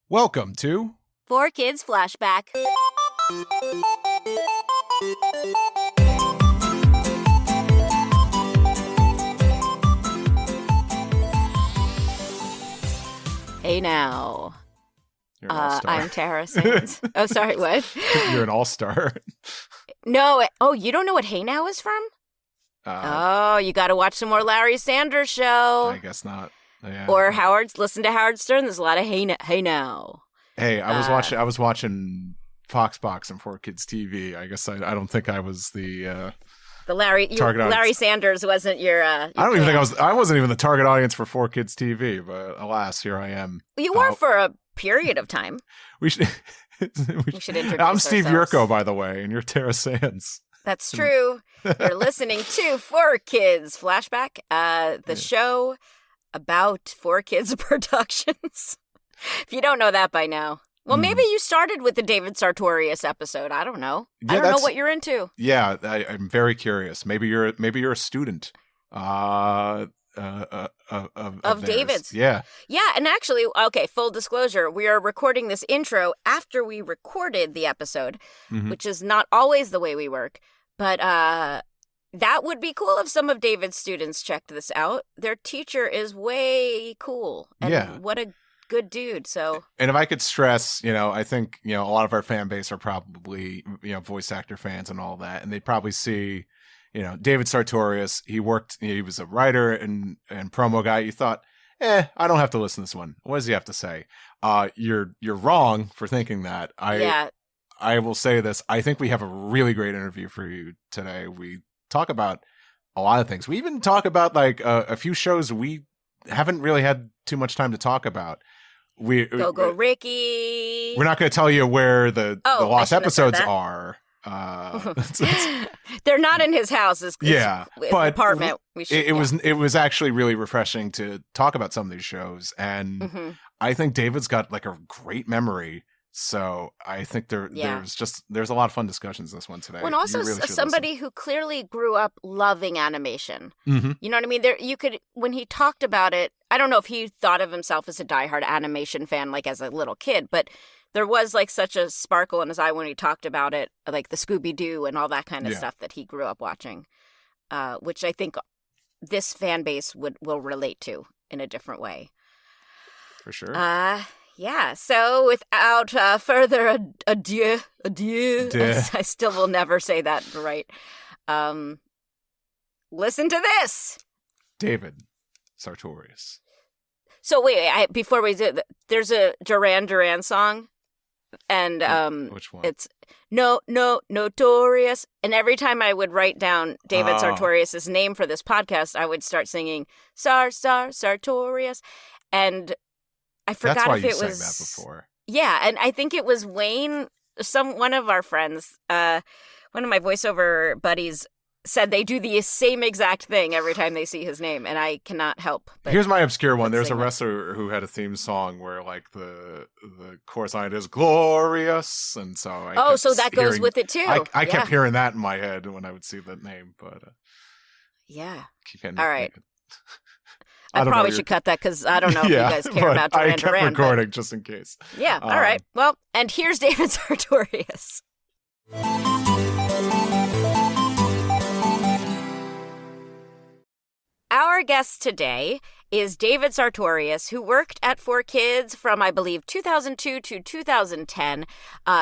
Welcome to 4Kids Flashback. Hey now. You're an all-star. I'm Tara Sands. Oh, sorry, what? You're an all-star. No. Oh, you don't know what Hey Now is from? You got to watch some more Larry Sanders Show. I guess not. Yeah. Or listen to Howard Stern. There's a lot of Hey Now. Hey, I was watching Fox Box and 4Kids TV. I guess I don't think I was the Larry Sanders wasn't your. I don't even think I wasn't even the target audience for 4Kids TV. But alas, here I am. You were for a period of time. We should introduce I'm Steve ourselves. Yurko, by the way, and you're Tara Sands. That's true. You're listening to 4Kids Flashback, the show about 4Kids Productions. If you don't know that by now. Well, maybe you started with the David Sartorius episode. I don't know. Yeah, I don't know what you're into. Yeah, I'm very curious. Maybe you're a student of David's. Yeah. Yeah, and actually, okay, full disclosure, we are recording this intro after we recorded the episode, which is not always the way we work. But that would be cool if some of David's students checked this out. Their teacher is way cool. And what a good dude. So, and if I could stress, I think, a lot of our fan base are probably, voice actor fans and all that. And they'd probably see, David Sartorius, he was a writer and promo guy. You thought, I don't have to listen to this one. What does he have to say? You're wrong for thinking that. I will say this. I think we have a really great interview for you today. We talk about a lot of things. We even talk about like a few shows we haven't really had too much time to talk about. Go Ricky. We're not going to tell you where the lost episodes are. They're not in his house. His but apartment. It was actually really refreshing to talk about some of these shows, and I think David's got like a great memory. So I think there's a lot of fun discussions in this one today. Well, and also somebody who clearly grew up loving animation. You know what I mean? When he talked about it, I don't know if he thought of himself as a diehard animation fan, like as a little kid, but there was like such a sparkle in his eye when he talked about it, like the Scooby-Doo and all that kind of stuff that he grew up watching, which I think this fan base will relate to in a different way. For sure. Yeah, so without further ado, I still will never say that right. Listen to this. David Sartorius. So wait, before we do, there's a Duran Duran song, and which one? It's Notorious. And every time I would write down David Sartorius's name for this podcast, I would start singing Sartorius, and I forgot if it was. That's why you sang that before. Yeah, and I think it was Wayne, one of our friends, one of my voiceover buddies, said they do the same exact thing every time they see his name, and I cannot help. Here's my obscure one. There's a wrestler who had a theme song where like the chorus line is glorious, and so so that goes with it too. I kept hearing that in my head when I would see that name, but all right. I probably should cut that because I don't know if you guys care about Duran Duran. I kept recording just in case. Yeah, all right. Well, and here's David Sartorius. Our guest today is David Sartorius, who worked at 4Kids from, I believe, 2002 to 2010,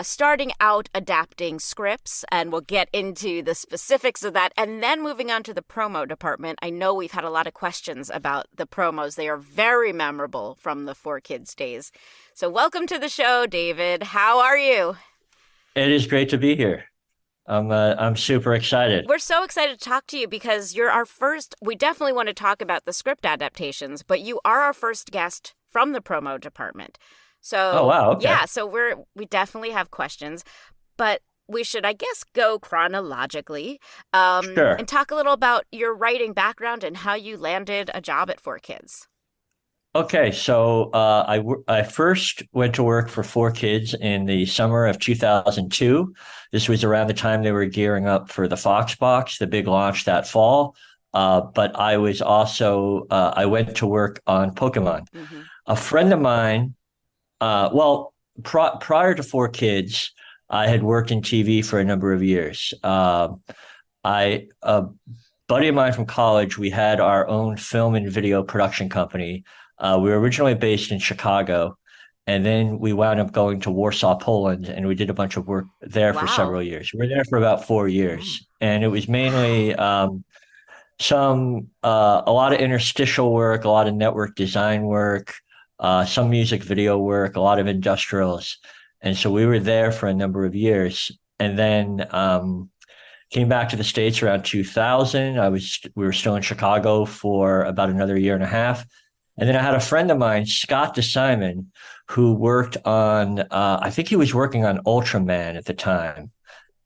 starting out adapting scripts, and we'll get into the specifics of that, and then moving on to the promo department. I know we've had a lot of questions about the promos. They are very memorable from the 4Kids days. So welcome to the show, David. How are you? It is great to be here. I'm super excited. We're so excited to talk to you because you're our first. We definitely want to talk about the script adaptations, but you are our first guest from the promo department. So, oh wow, okay. Yeah. So we definitely have questions, but we should, I guess, go chronologically and talk a little about your writing background and how you landed a job at 4Kids. Okay, so I first went to work for 4Kids in the summer of 2002. This was around the time they were gearing up for the Fox Box, the big launch that fall. But I was also I went to work on Pokémon. A friend of mine Well, prior to 4Kids, I had worked in TV for a number of years. A buddy of mine from college, we had our own film and video production company. We were originally based in Chicago, and then we wound up going to Warsaw, Poland, and we did a bunch of work there for Wow. several years. We were there for about 4 years, and it was mainly a lot of interstitial work, a lot of network design work, some music video work, a lot of industrials. And so we were there for a number of years. And then came back to the States around 2000. We were still in Chicago for about another year and a half. And then I had a friend of mine, Scott DeSimon, who worked on, I think he was working on Ultraman at the time.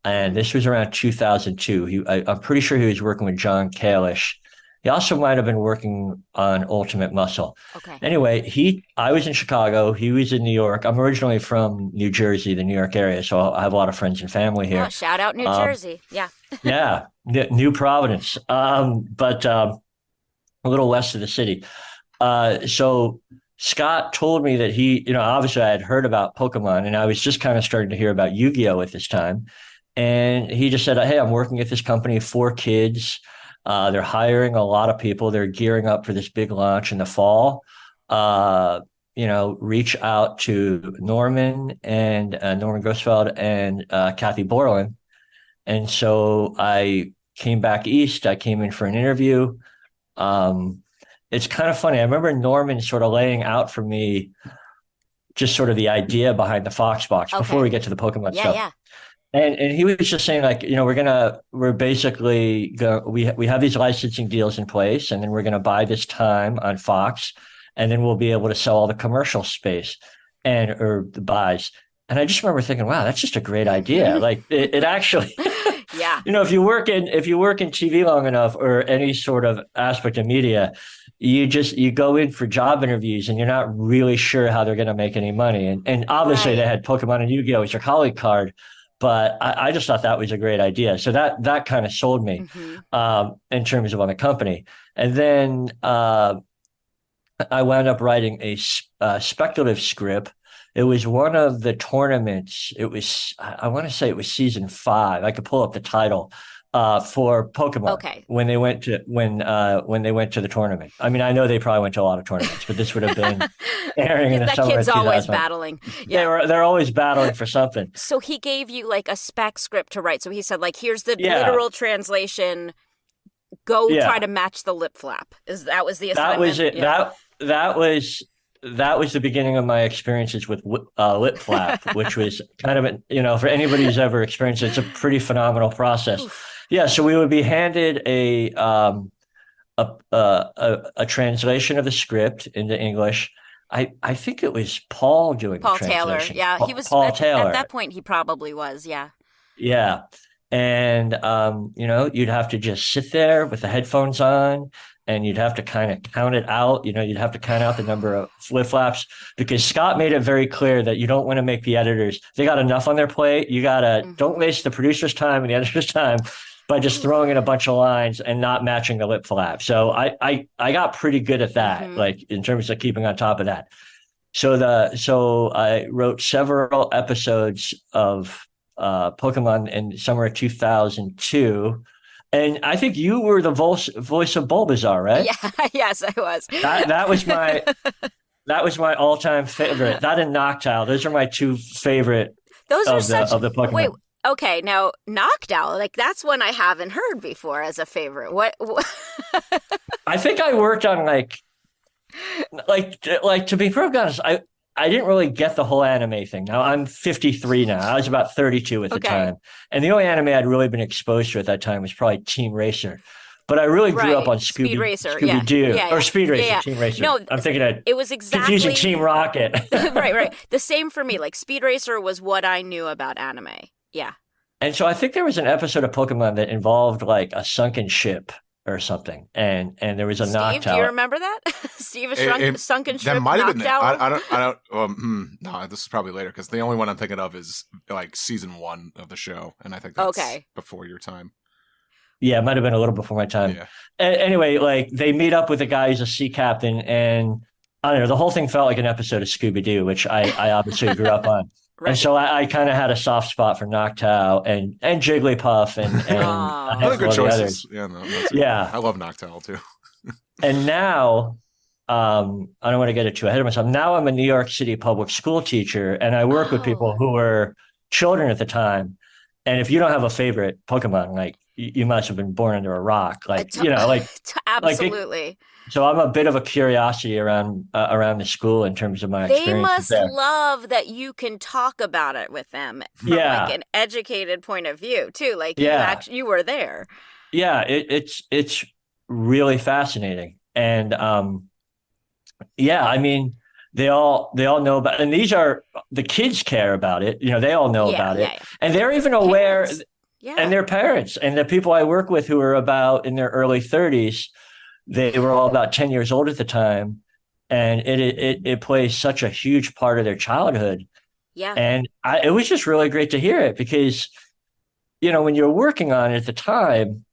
And this was around 2002. I'm pretty sure he was working with John Kalish. He also might have been working on Ultimate Muscle. Okay. Anyway, I was in Chicago. He was in New York. I'm originally from New Jersey, the New York area, so I have a lot of friends and family here. Oh, shout out New Jersey. Yeah. Yeah, New Providence, but a little west of the city. So Scott told me that obviously I had heard about Pokemon, and I was just kind of starting to hear about Yu-Gi-Oh at this time. And he just said, "Hey, I'm working at this company, 4Kids. They're hiring a lot of people. They're gearing up for this big launch in the fall. Reach out to Norman Grossfeld and Kathy Borland." And so I came back east. I came in for an interview. It's kind of funny. I remember Norman sort of laying out for me just sort of the idea behind the Fox box before we get to the Pokemon stuff. Yeah. And he was just saying, like, we have these licensing deals in place, and then we're gonna buy this time on Fox, and then we'll be able to sell all the commercial space or the buys. And I just remember thinking, wow, that's just a great idea. Like it actually, yeah. if you work in TV long enough or any sort of aspect of media, you go in for job interviews and you're not really sure how they're going to make any money. And obviously they had Pokemon and Yu-Gi-Oh as your calling card, but I just thought that was a great idea. So that kind of sold me in terms of on the company. And then I wound up writing a speculative script. It was one of the tournaments. I want to say it was season 5. I could pull up the title for Pokemon. Okay. When they went to the tournament. I mean, I know they probably went to a lot of tournaments, but this would have been airing in the summer of 2000. That kid's always battling. Yeah. They're always battling for something. So he gave you like a spec script to write. So he said, like, here's the literal translation. Go try to match the lip flap. That was the assignment? That was it. Yeah. That was the beginning of my experiences with lip flap, which was kind of, for anybody who's ever experienced it, it's a pretty phenomenal process. Yeah, so we would be handed a translation of the script into English. I think it was Paul doing Paul the translation. Taylor. Yeah, he was Paul Taylor. At that point, he probably was. Yeah. Yeah. And, you'd have to just sit there with the headphones on, and you'd have to kind of count it out. You'd have to count out the number of flip flaps, because Scott made it very clear that you don't want to make the editors, they got enough on their plate. You got to, don't waste the producer's time and the editor's time by just throwing in a bunch of lines and not matching the lip flap. So I got pretty good at that, like in terms of keeping on top of that. So I wrote several episodes of Pokemon in summer of 2002. And I think you were the voice of Bulbasaur, right? Yeah, yes, I was. That was my all-time favorite. That and Noctowl. Those are my two favorite of the Pokemon. Wait, okay, now Noctowl, like that's one I haven't heard before as a favorite. What? I think I worked on like to be perfectly honest, I didn't really get the whole anime thing. Now I'm 53 now. I was about 32 at the time. And the only anime I'd really been exposed to at that time was probably Team Racer. But I really grew up on Speed Racer, Scooby-Doo. Or Speed Racer, Team Racer. No, I'm thinking it was exactly confusing Team Rocket. Right. The same for me. Like Speed Racer was what I knew about anime. Yeah. And so I think there was an episode of Pokemon that involved like a sunken ship or something, and there was a Noctowl. Do you remember that? Steve, sunken ship. That might have been. I don't. No, this is probably later, because the only one I'm thinking of is like season 1 of the show, and I think that's before your time. Yeah, it might have been a little before my time. Yeah. Anyway, like they meet up with a guy who's a sea captain, and I don't know, the whole thing felt like an episode of Scooby-Doo, which I obviously grew up on. And Right. so I kind of had a soft spot for Noctowl and Jigglypuff and a Oh, Really handful good of the choices. others. Yeah, no, that's a good one. Yeah. I love Noctowl too. And now, I don't want to get it too ahead of myself. Now I'm a New York City public school teacher, and I work with oh, people who were children at the time. And if you don't have a favorite Pokemon, like you must have been born under a rock. Like, t- like they, absolutely. so I'm a bit of a curiosity around the school in terms of my They experiences must there. love that you can talk about it with them from like Yeah, an educated point of view too. Like yeah, you were there. yeah. It's really fascinating, and yeah. I mean, they all know about, and these are the kids care about it. They all know Yeah, about it, yeah, yeah. and they're even aware, Parents. and Yeah. their parents and the people I work with who are about in their early 30s. They were all about 10 years old at the time, and it plays such a huge part of their childhood. Yeah. And it was just really great to hear it because, when you're working on it at the time,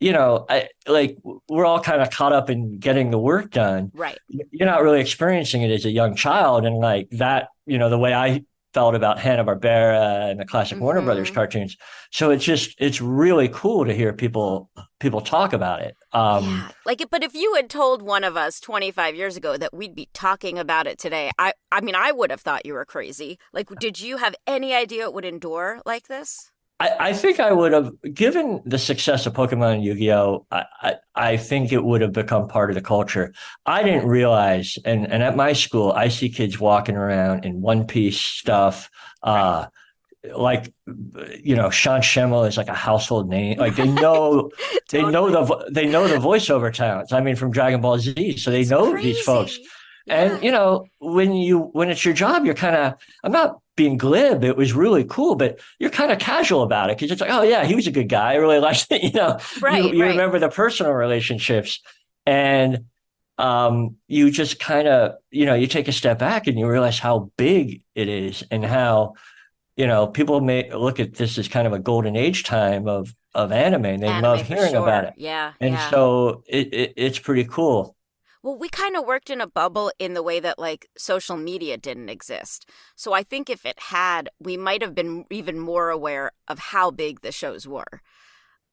we're all kind of caught up in getting the work done. Right. You're not really experiencing it as a young child. And like that, the way I felt about Hanna-Barbera and the classic Warner Brothers Mm-hmm. cartoons. So it's really cool to hear people talk about it. Yeah. But if you had told one of us 25 years ago that we'd be talking about it today, I mean, I would have thought you were crazy. Like, did you have any idea it would endure like this? I think I would have, given the success of Pokemon and Yu-Gi-Oh, I think it would have become part of the culture. I didn't realize, and at my school, I see kids walking around in One Piece stuff. Right. Like, Sean Schemmel is like a household name. Like they know, Totally. they know the voiceover talents. I mean, from Dragon Ball Z, so they It's know these folks. crazy. And Yeah. when it's your job, you're kind of, I'm not being glib. It was really cool, but you're kind of casual about it because it's like, oh yeah, he was a good guy. I really liked it. Right, You right. remember the personal relationships, and you just kind of, you take a step back and you realize how big it is and how, people may look at this as kind of a golden age time of anime, and they love Anime for hearing about sure. it. Yeah, And yeah. so it's pretty cool. Well, we kind of worked in a bubble in the way that like social media didn't exist. So I think if it had, we might have been even more aware of how big the shows were.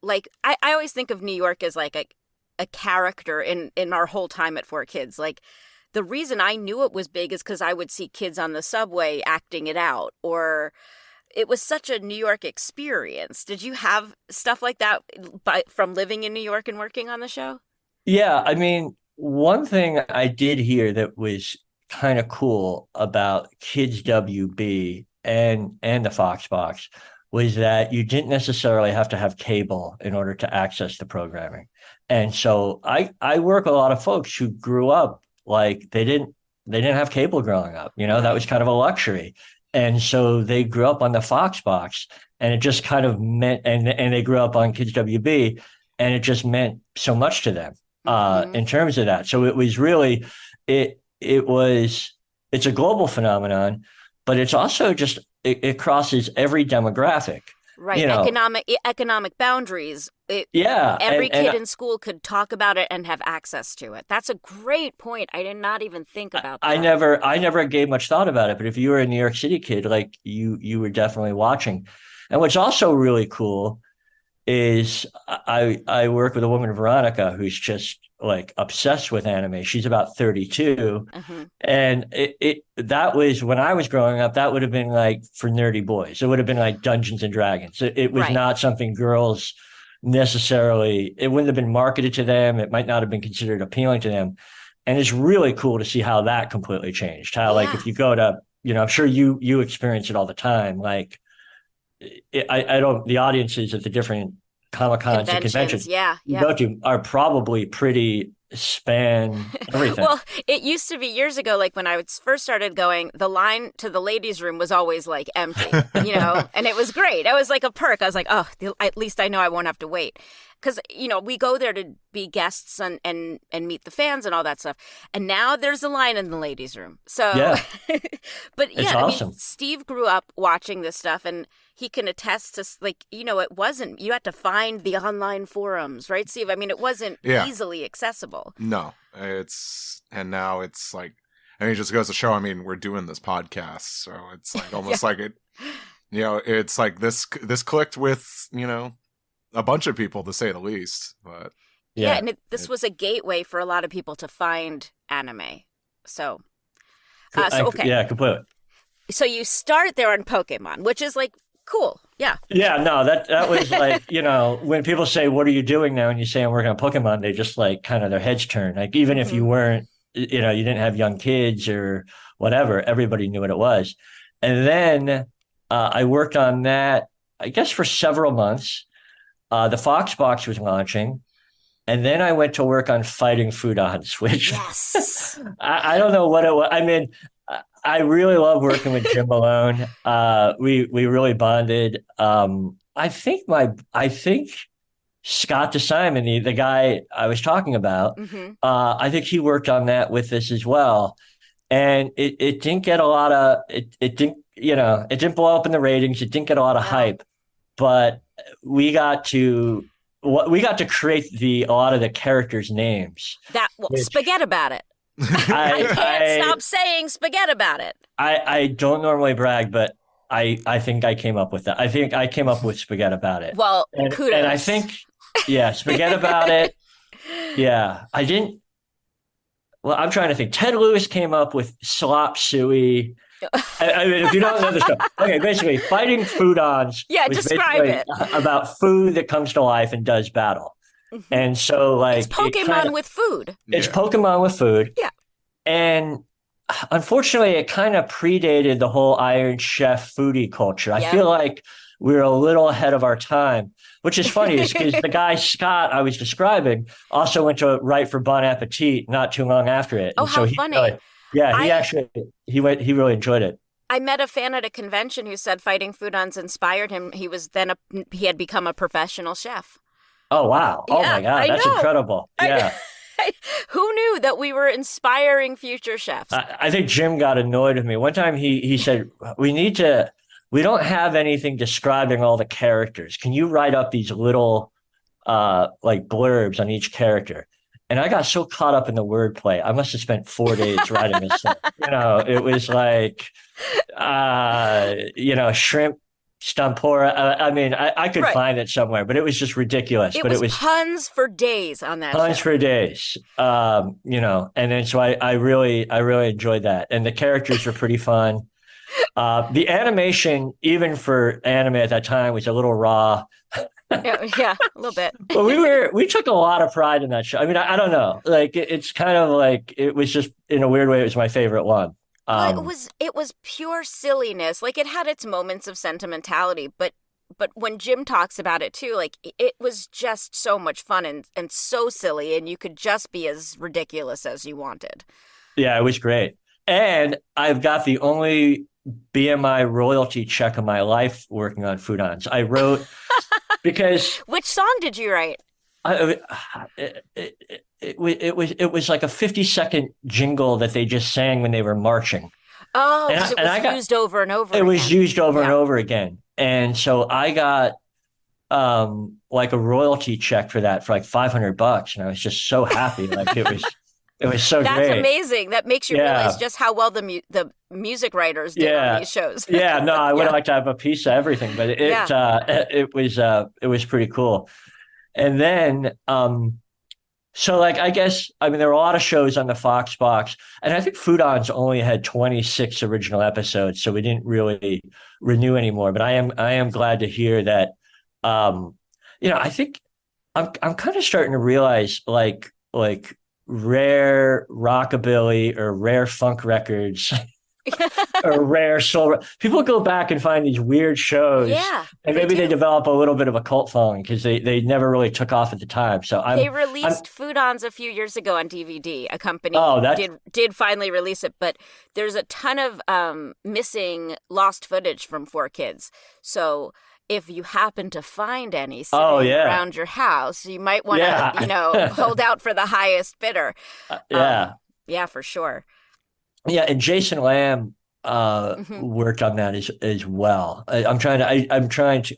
Like I always think of New York as like a character in our whole time at 4Kids. Like the reason I knew it was big is because I would see kids on the subway acting it out, or it was such a New York experience. Did you have stuff like that from living in New York and working on the show? Yeah, I mean, one thing I did hear that was kind of cool about Kids WB and the Fox Box was that you didn't necessarily have to have cable in order to access the programming. And so I work with a lot of folks who grew up like they didn't have cable growing up, that was Right. kind of a luxury. And so they grew up on the Fox Box, and it just kind of meant, and they grew up on Kids WB, and it just meant so much to them Mm-hmm. in terms of that. So it was really, it was, it's a global phenomenon, but it's also just, it crosses every demographic, Right. you know. Economic boundaries. Yeah. Every And kid in school could talk about it and have access to it. That's a great point. I did not even think about I that. never gave much thought about it, but if you were a New York City kid, like you were definitely watching. And what's also really cool is I work with a woman, Veronica, who's just like obsessed with anime. She's about 32. Hmm. And that was when I was growing up, that would have been like for nerdy boys. It would have been like Dungeons and Dragons. It was Right. not something girls necessarily, it wouldn't have been marketed to them. It might not have been considered appealing to them. And it's really cool to see how that completely changed. How like Yeah. if you go to, I'm sure you experience it all the time. Like I don't, the audiences at the different Comic Cons and Conventions. conventions Yeah. you Yeah. go to are probably pretty span everything. Well, it used to be years ago, like when I first started going, the line to the ladies' room was always like empty, and it was great. It was like a perk. I was like, oh, at least I know I won't have to wait. Because, we go there to be guests and meet the fans and all that stuff. And now there's a line in the ladies' room. So, Yeah, but it's yeah, I mean, awesome. Steve grew up watching this stuff and he can attest to, like, it wasn't, you had to find the online forums, right, Steve? I mean, it wasn't Yeah. easily accessible. No, and now it's like And he just goes to show, I mean, we're doing this podcast, so it's like almost like it, it's like this clicked with, a bunch of people, to say the least. But and this was a gateway for a lot of people to find anime. So, okay. Yeah, completely. So you start there on Pokemon, which is like cool. Yeah. Yeah, no, that was like, when people say, what are you doing now? And you say, I'm working on Pokemon, they just like kind of their heads turn. Like, even if you weren't, you didn't have young kids or whatever, everybody knew what it was. And then I worked on that, I guess, for several months. The Fox box was launching. And then I went to work on Fighting Foodons, which I don't know what it was. I mean, I really love working with Jim Malone. We really bonded. I think Scott DeSimon, the guy I was talking about, I think he worked on that with us as well. And it didn't get a lot of it didn't blow up in the ratings. It didn't get a lot of hype, but we got to create a lot of the characters' names. Spaghetti about it. I can't stop saying spaghetti about it. I don't normally brag, but I think I came up with that. I think I came up with spaghetti about it. Well, kudos. And I think, spaghetti about it. Yeah, I didn't. Well, I'm trying to think. Ted Lewis came up with slop suey. I mean, if you don't know the show, okay, basically, Fighting Foodons. Yeah, describe it. About food that comes to life and does battle. And so, like, it's Pokemon with food. It's Pokemon with food. Yeah. And unfortunately, it kind of predated the whole Iron Chef foodie culture. I feel like we're a little ahead of our time, which is funny because the guy, Scott, I was describing, also went to write for Bon Appetit not too long after it. Oh, and how funny. He really enjoyed it. I met a fan at a convention who said Fighting Foodons inspired him. He had become a professional chef. Oh, wow. Oh, my God. That's incredible. Yeah. Who knew that we were inspiring future chefs? I think Jim got annoyed with me. One time he said, we don't have anything describing all the characters. Can you write up these little like blurbs on each character? And I got so caught up in the wordplay. I must have spent 4 days writing this stuff. It was like, shrimp Stampora. I mean, I could find it somewhere, but it was just ridiculous. It was puns for days on that. Puns for days. And then so I really enjoyed that. And the characters were pretty fun. The animation, even for anime at that time, was a little raw. Yeah, a little bit. But we took a lot of pride in that show. I mean, I don't know. Like it's kind of like it was just, in a weird way, it was my favorite one. It was pure silliness. Like, it had its moments of sentimentality, but when Jim talks about it too, like, it was just so much fun and so silly, and you could just be as ridiculous as you wanted. Yeah, it was great. And I've got the only BMI royalty check of my life working on Foodons. I wrote because which song did you write? It was like a 50-second jingle that they just sang when they were marching. Oh, it was used over and over. It was used over and over again, and so I got like a royalty check for that for like $500, and I was just so happy. Like it was so That's great. That's amazing. That makes you realize just how well the music writers did on these shows. No, I would like to have a piece of everything, but it was pretty cool. And then, so like, I guess, I mean, there were a lot of shows on the Fox box, and I think Foodons only had 26 original episodes, so we didn't really renew anymore. But I am glad to hear that, I think I'm kind of starting to realize like rare rockabilly or rare funk records or rare soul. People go back and find these weird shows, and maybe they develop a little bit of a cult following because they never really took off at the time. So they released Foodons a few years ago on DVD. A company did finally release it, but there's a ton of missing lost footage from 4Kids. So if you happen to find any around your house, you might want to hold out for the highest bidder. Yeah, for sure. Yeah, and Jason Lamb worked on that as well. I'm trying to.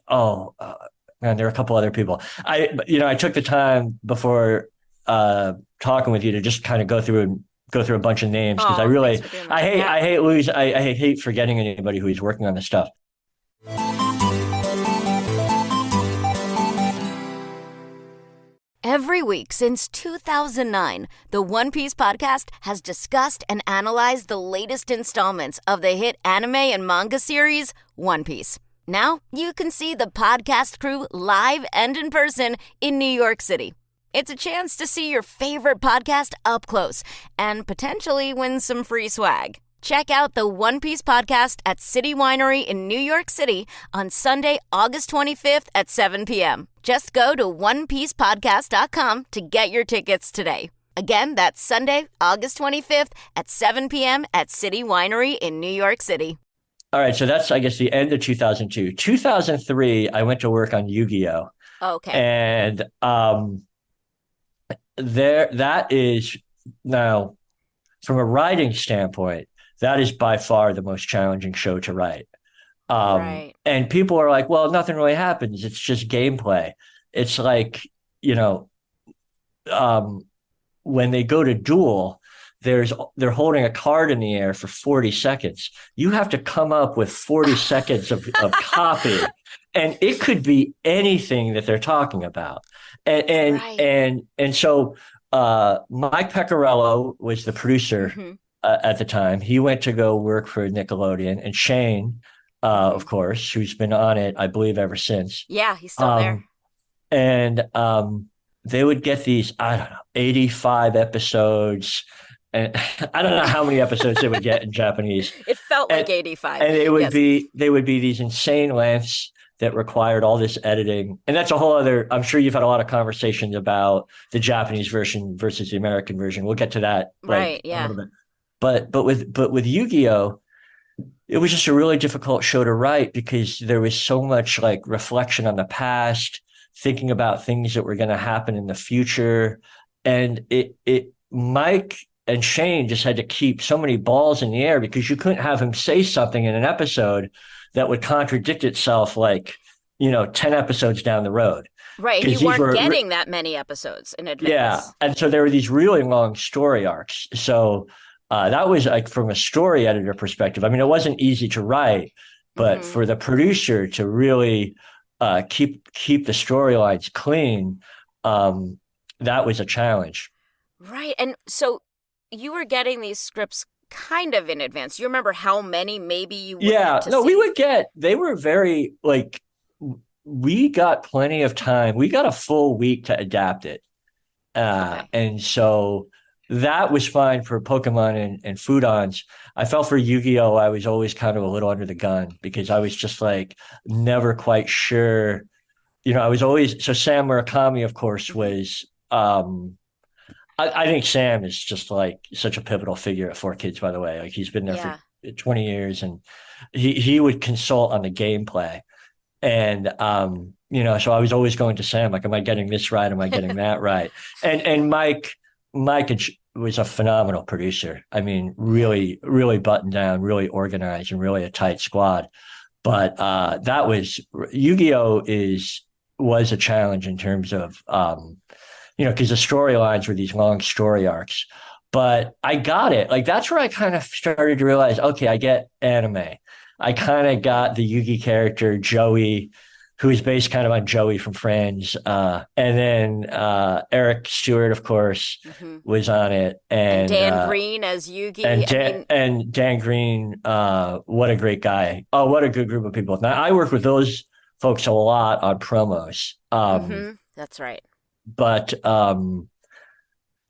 Man, there are a couple other people. I took the time before talking with you to just kind of go through and go through a bunch of names because thanks for doing that. I hate forgetting anybody who is working on this stuff. Every week since 2009, the One Piece podcast has discussed and analyzed the latest installments of the hit anime and manga series, One Piece. Now, you can see the podcast crew live and in person in New York City. It's a chance to see your favorite podcast up close and potentially win some free swag. Check out the One Piece podcast at City Winery in New York City on Sunday, August 25th at 7 p.m. Just go to onepiecepodcast.com to get your tickets today. Again, that's Sunday, August 25th at 7 p.m. at City Winery in New York City. All right, so that's, I guess, the end of 2002. 2003, I went to work on Yu-Gi-Oh! Okay. And that is, now, from a writing standpoint, that is by far the most challenging show to write. Right. And people are like, well, nothing really happens. It's just gameplay. It's like, when they go to duel, they're holding a card in the air for 40 seconds. You have to come up with 40 seconds of copy. And it could be anything that they're talking about. And so Mike Pecorello was the producer at the time. He went to go work for Nickelodeon, and Shane, of course, who's been on it, I believe, ever since. Yeah, he's still there. And they would get these, 85 episodes. And I don't know how many episodes they would get in Japanese. It felt like 85. And they would be these insane lengths that required all this editing. And that's a whole other, I'm sure you've had a lot of conversations about the Japanese version versus the American version. We'll get to that. Right, yeah. A little bit. But with Yu-Gi-Oh!, it was just a really difficult show to write because there was so much like reflection on the past, thinking about things that were going to happen in the future. And Mike and Shane just had to keep so many balls in the air because you couldn't have him say something in an episode that would contradict itself 10 episodes down the road. Right. You weren't getting that many episodes in advance. Yeah. And so there were these really long story arcs. So that was like from a story editor perspective. I mean, it wasn't easy to write, but for the producer to really keep the storylines clean, that was a challenge. Right. And so you were getting these scripts kind of in advance. You remember how many maybe you would get to see? We would they were very we got plenty of time. We got a full week to adapt it. Okay. And so that was fine for Pokemon and Foodons. I felt for Yu-Gi-Oh! I was always kind of a little under the gun because I was just never quite sure. I was always, so Sam Murakami, of course, was, I think Sam is just such a pivotal figure at 4Kids, by the way. He's been there for 20 years and he would consult on the gameplay. And, so I was always going to Sam, am I getting this right? Am I getting that right? And Mike was a phenomenal producer. I mean, really, really buttoned down, really organized, and really a tight squad. But that was Yu-Gi-Oh! Was a challenge in terms of, because the storylines were these long story arcs. But I got it. That's where I kind of started to realize, okay, I get anime. I kind of got the Yugi character, Joey, who is based kind of on Joey from Friends. And then Eric Stewart, of course, was on it. And Dan Green as Yugi. And Dan Green, what a great guy. Oh, what a good group of people. Now, I work with those folks a lot on promos. That's right. But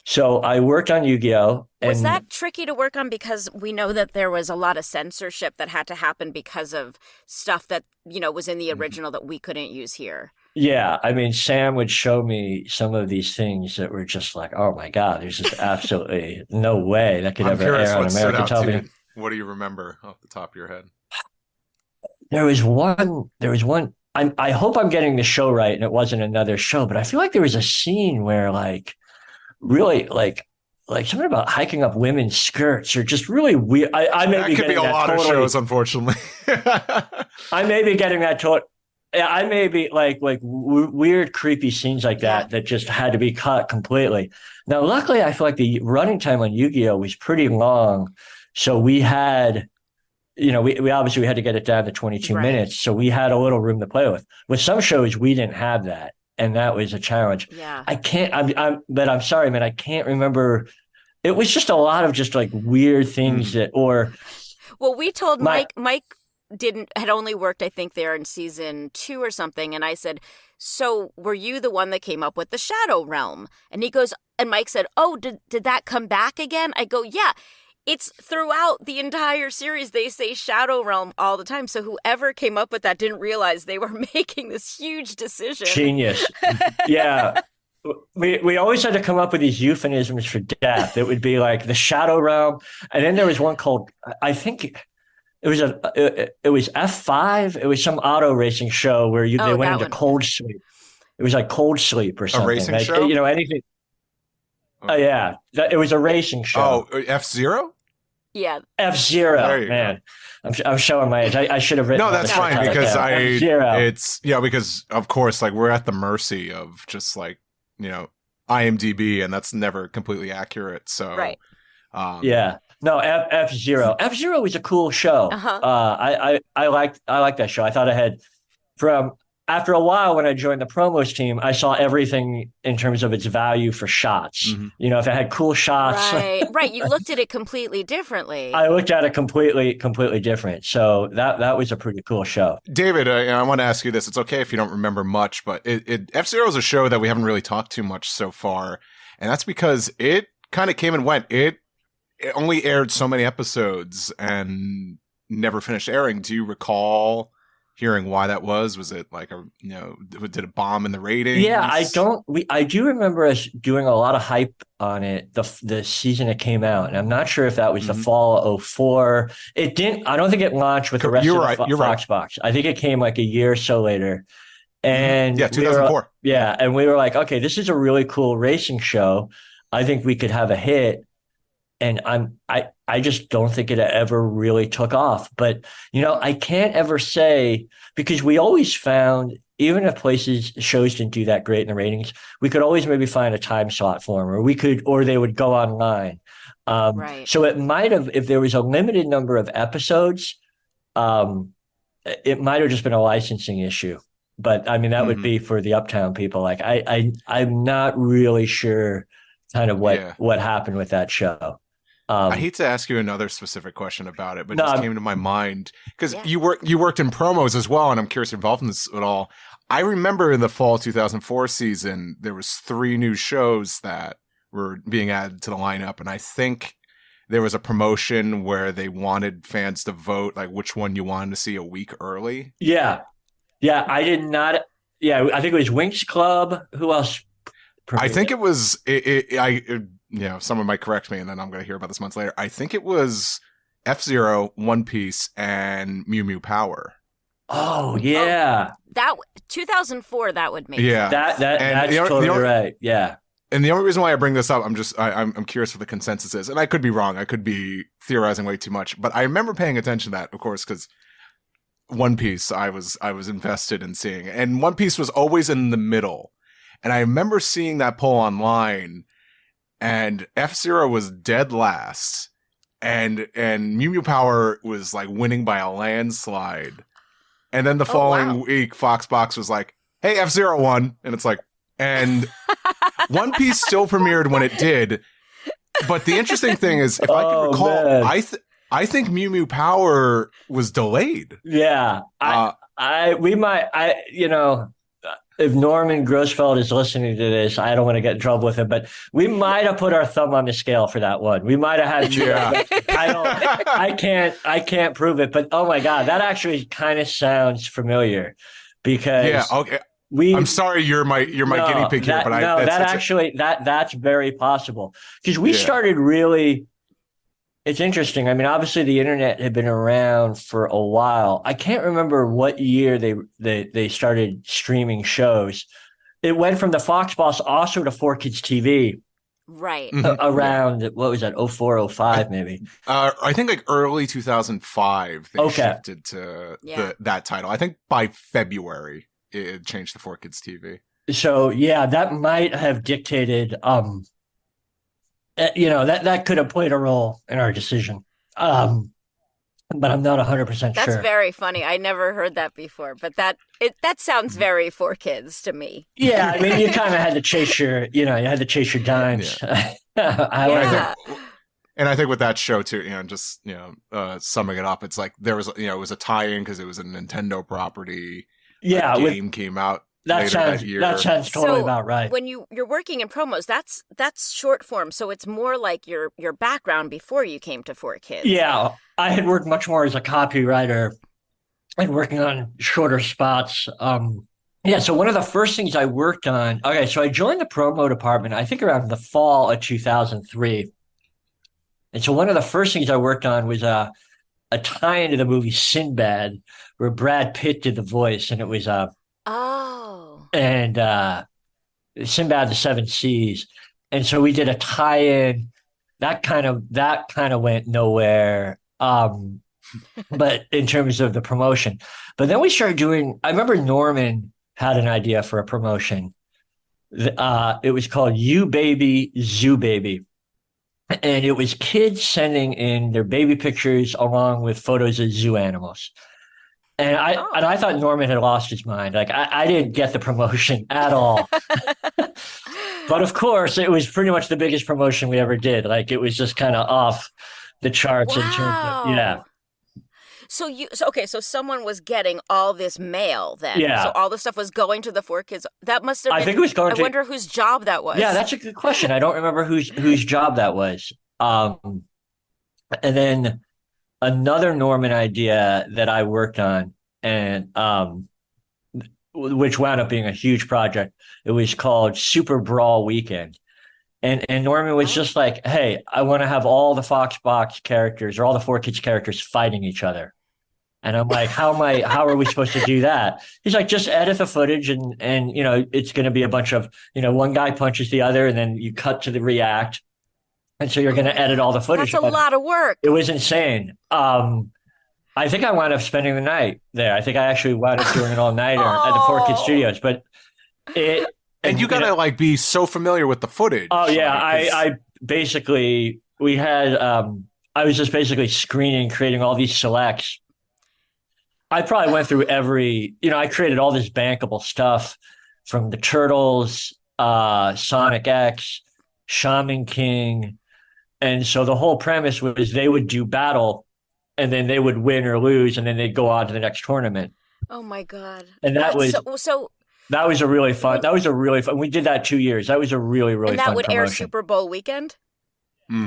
so I worked on Yu-Gi-Oh! Was that tricky to work on because we know that there was a lot of censorship that had to happen because of stuff that, was in the original that we couldn't use here? Yeah. I mean, Sam would show me some of these things that were just oh my God, there's just absolutely no way that could ever air on American television. What do you remember off the top of your head? There was one. I hope I'm getting the show right and it wasn't another show, but I feel like there was a scene where really something about hiking up women's skirts or just really weird. I may that be could getting be a lot totally, of shows, unfortunately. I may be getting that I may be like weird, creepy scenes like that just had to be cut completely. Now, luckily, I feel like the running time on Yu-Gi-Oh was pretty long, so we had, we obviously we had to get it down to 22 Right. minutes, so we had a little room to play with. With some shows, we didn't have that, and that was a challenge. Yeah. I can't. But I'm sorry, man. I can't remember. It was just a lot of just like weird things Well, we told Mike had only worked, I think, there in season 2 or something. And I said, so were you the one that came up with the Shadow Realm? And he goes, and Mike said, oh, did that come back again? I go, yeah, it's throughout the entire series. They say Shadow Realm all the time. So whoever came up with that didn't realize they were making this huge decision. Genius. Yeah. We always had to come up with these euphemisms for death. It would be like the Shadow Realm, and then there was one called, I think it was F5. It was some auto racing show where they went into cold sleep. It was like cold sleep or something. A racing like, show? Anything. Oh yeah, it was a racing show. Oh, F-Zero? Yeah, F-Zero. Man, I'm showing my age. I should have written. No, that's fine because F-Zero. It's because of course, like we're at the mercy of just like IMDb, and that's never completely accurate. So right. Yeah. No, F-Zero. F-Zero was a cool show. I liked that show. I thought I had after a while when I joined the promos team, I saw everything in terms of its value for shots. Mm-hmm. If it had cool shots. Right. You looked at it completely differently. I looked at it completely different. So that was a pretty cool show. David, I want to ask you this. It's okay if you don't remember much, but F-Zero is a show that we haven't really talked too much so far. And that's because it kind of came and went. It only aired so many episodes and never finished airing. Do you recall hearing why that was? Was it like did it bomb in the ratings? Yeah, I do remember us doing a lot of hype on it the season it came out, and I'm not sure if that was the fall of 2004. It didn't. I don't think it launched with the rest of the Fox box. I think it came like a year or so later. And 2004. And we were like, okay, this is a really cool racing show. I think we could have a hit. And I just don't think it ever really took off. But, I can't ever say, because we always found, even if shows didn't do that great in the ratings, we could always maybe find a time slot for them, or they would go online. Right. So it might have, if there was a limited number of episodes, it might have just been a licensing issue. But I mean, that would be for the Uptown people. Like I'm not really sure kind of what happened with that show. I hate to ask you another specific question about it, but it just came to my mind because you worked in promos as well, and I'm curious, involved in this at all. I remember in the fall 2004 season, there was 3 new shows that were being added to the lineup, and I think there was a promotion where they wanted fans to vote, like which one you wanted to see a week early. Yeah, I did not. Yeah, I think it was Winx Club. Who else? I think it was. Someone might correct me, and then I'm going to hear about this months later. I think it was F-Zero, One Piece, and Mew Mew Power. Oh yeah, that 2004. That would make sense. That's totally right. Yeah. And the only reason why I bring this up, I'm curious what the consensus is, and I could be wrong. I could be theorizing way too much, but I remember paying attention to that, of course, because One Piece I was invested in seeing, and One Piece was always in the middle, and I remember seeing that poll online. And F-Zero was dead last, and Mew Mew Power was like winning by a landslide. And then the following week, Foxbox was like, "Hey, F-Zero won," and it's like, and One Piece still premiered when it did. But the interesting thing is, if I can recall, man. I think Mew Mew Power was delayed. Yeah, if Norman Grossfeld is listening to this, I don't want to get in trouble with him, but we might have put our thumb on the scale for that one. We might have had. Yeah. I can't prove it, but oh my God, that actually kind of sounds familiar because okay. I'm sorry, you're my guinea pig here, but that's very possible because we started really. It's interesting. I mean, obviously the internet had been around for a while. I can't remember what year they started streaming shows. It went from the Fox box also to 4Kids TV. Right. around what was that, 04, 05 maybe. I think like early 2005 they Okay. shifted to Yeah. that title. I think by February it changed to 4Kids TV. So yeah, that might have dictated that could have played a role in our decision. But I'm not 100% That's sure. very funny. I never heard that before, but that sounds very 4Kids to me. Yeah, I mean, you kind of had to chase you had to chase your dimes. Yeah. And I think with that show too, just summing it up, it's like there was it was a tie-in because it was a Nintendo property. Yeah, a game came out later that year. That sounds totally So, about right. When you're working in promos, that's short form, so it's more like your background before you came to 4Kids. Yeah, I had worked much more as a copywriter and working on shorter spots. So one of the first things I worked on, okay, so I joined the promo department, I think around the fall of 2003. And so one of the first things I worked on was a tie-in to the movie Sinbad, where Brad Pitt did the voice, and it was Sinbad the Seven Seas. And so we did a tie-in. That kind of went nowhere. But in terms of the promotion. But then we started doing, I remember Norman had an idea for a promotion. It was called You Baby, Zoo Baby. And it was kids sending in their baby pictures along with photos of zoo animals. And I thought Norman had lost his mind. Like I didn't get the promotion at all. But of course, it was pretty much the biggest promotion we ever did. Like it was just kind of off the charts in terms of, yeah. So someone was getting all this mail then. Yeah. So all the stuff was going to the 4Kids. That must have been, I think it was going I wonder whose job that was. Yeah, that's a good question. I don't remember whose job that was. And then another Norman idea that I worked on, and which wound up being a huge project. It was called Super Brawl Weekend. And Norman was just like, hey, I want to have all the Foxbox characters or all the 4Kids characters fighting each other. And I'm like, how are we supposed to do that? He's like, just edit the footage and it's going to be a bunch of, one guy punches the other and then you cut to the react. And so you're going to edit all the footage. That's a lot of work. It was insane. I think I wound up spending the night there. I think I actually wound up doing an all-nighter at the 4Kids Studios, but and you gotta be so familiar with the footage. Oh yeah, I basically I was just basically creating all these selects. I probably went through I created all this bankable stuff from the Turtles, Sonic X, Shaman King. And so the whole premise was they would do battle and then they would win or lose and then they'd go on to the next tournament. Oh my God. And that was that was a really fun. We did that 2 years. That was a really, really fun promotion. And that would air Super Bowl weekend?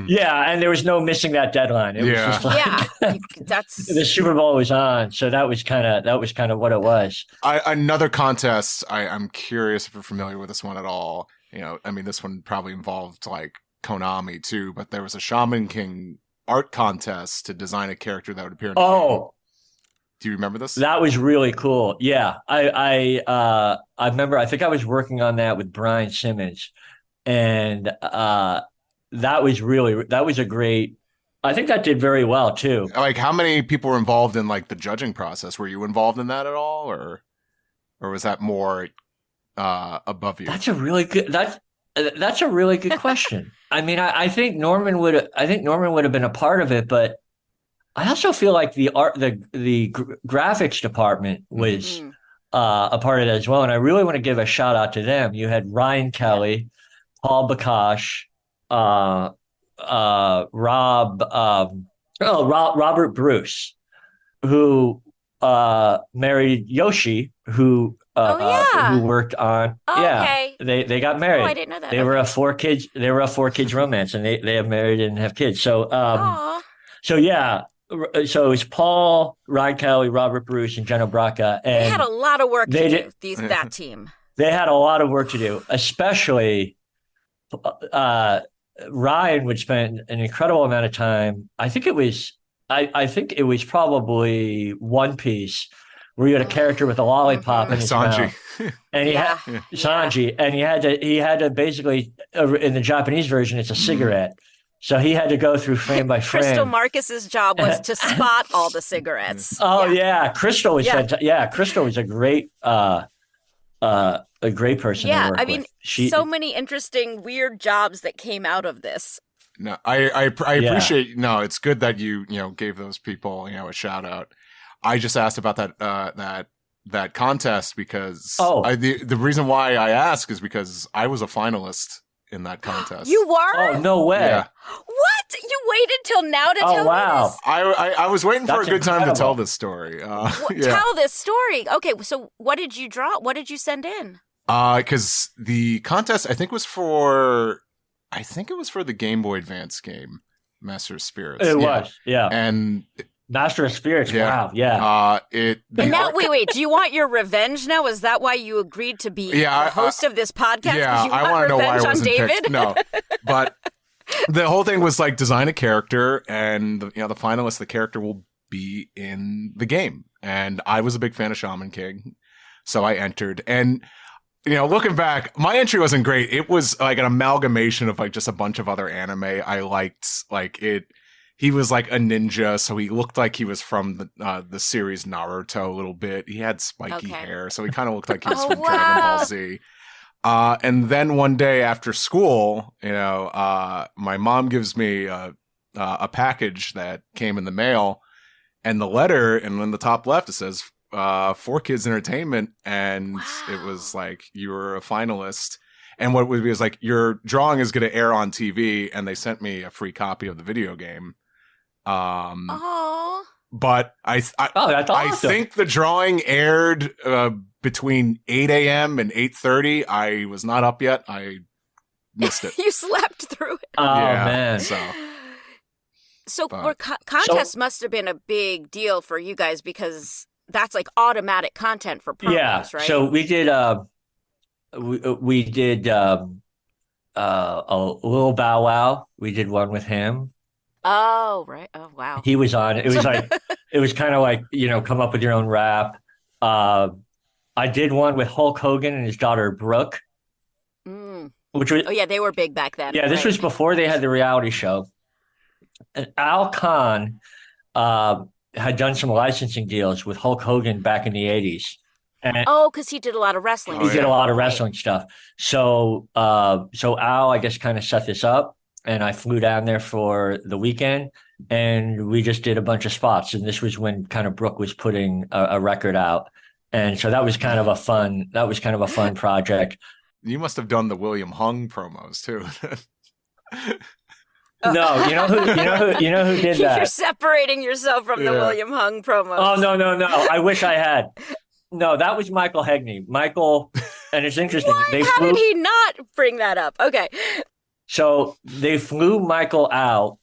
Yeah, and there was no missing that deadline. It was just like, that's the Super Bowl was on, so that was kind of what it was. Another contest. I'm curious if you're familiar with this one at all. This one probably involved like Konami too, but there was a Shaman King art contest to design a character that would appear in the game. Do you remember this? That was really cool. Yeah, I remember. I think I was working on that with Brian Simmons, and that was a great. I think that did very well too. Like, how many people were involved in like the judging process? Were you involved in that at all, or was that more above you? That's a really good question. I mean, I think Norman would have been a part of it, but I also feel like the graphics department was a part of it as well, and I really want to give a shout out to them. You had Ryan Kelly, Paul Bakash, Robert Bruce, who married Yoshi, who worked on okay. They got married. Oh, I didn't know that. They were a 4Kids romance, and they have married and have kids. So so it's Paul, Ryan Kelly, Robert Bruce, and Jenna Braca. And they had a lot of work to do. That team. They had a lot of work to do, especially Ryan would spend an incredible amount of time. I think it was probably One Piece where you had a character with a lollipop in his Sanji. mouth. And he had Yeah. Sanji, and he had to basically in the Japanese version, it's a cigarette. So he had to go through frame by frame. Crystal Marcus's job was to spot all the cigarettes. Oh yeah, Crystal was Crystal was a great person to work I mean, with. So many interesting, weird jobs that came out of this. No, I appreciate. No, it's good that you gave those people a shout out. I just asked about that contest because the reason why I ask is because I was a finalist in that contest. You were? Oh no way! Yeah. What? You waited till now to tell me this? I was waiting for a good time to tell this story. Tell this story. Okay, so what did you draw? What did you send in? Because the contest, I think it was for the Game Boy Advance game, Master of Spirits. It was, yeah. And Master of Spirits, yeah. wow, yeah. And now, wait, do you want your revenge now? Is that why you agreed to be the host of this podcast? Yeah, I want to know why I wasn't picked. No, but the whole thing was like design a character, and the finalist, the character will be in the game. And I was a big fan of Shaman King, so I entered. And looking back, my entry wasn't great. It was like an amalgamation of like just a bunch of other anime I liked. Like he was like a ninja, so he looked like he was from the series Naruto a little bit. He had spiky hair, so he kind of looked like he was from Dragon Ball Z. And then one day after school, my mom gives me a package that came in the mail, and the letter, and on the top left it says 4Kids Entertainment, and it was like, you were a finalist. And what it would be is like, your drawing is going to air on TV, and they sent me a free copy of the video game. But that's awesome. I think the drawing aired between 8 a.m. and 8:30. I was not up yet. I missed it. You slept through it. Oh man. So contests must have been a big deal for you guys, because that's like automatic content for promos, right? So we did a little Bow Wow. We did one with him. Oh, right. Oh, wow. He was on. It was like, it was kind of like, come up with your own rap. I did one with Hulk Hogan and his daughter, Brooke. Which was, they were big back then. Yeah, this was before they had the reality show. And Al Khan had done some licensing deals with Hulk Hogan back in the 80s. Because he did a lot of wrestling. He did a lot of wrestling stuff. So Al, I guess, kind of set this up. And I flew down there for the weekend, and we just did a bunch of spots. And this was when kind of Brooke was putting a record out, and so that was kind of a fun project. You must have done the William Hung promos too. No, you know who did that? You're separating yourself from the William Hung promos. Oh no! I wish I had. No, that was Michael Hegney. Michael, and it's interesting. How did he not bring that up? Okay. So they flew Michael out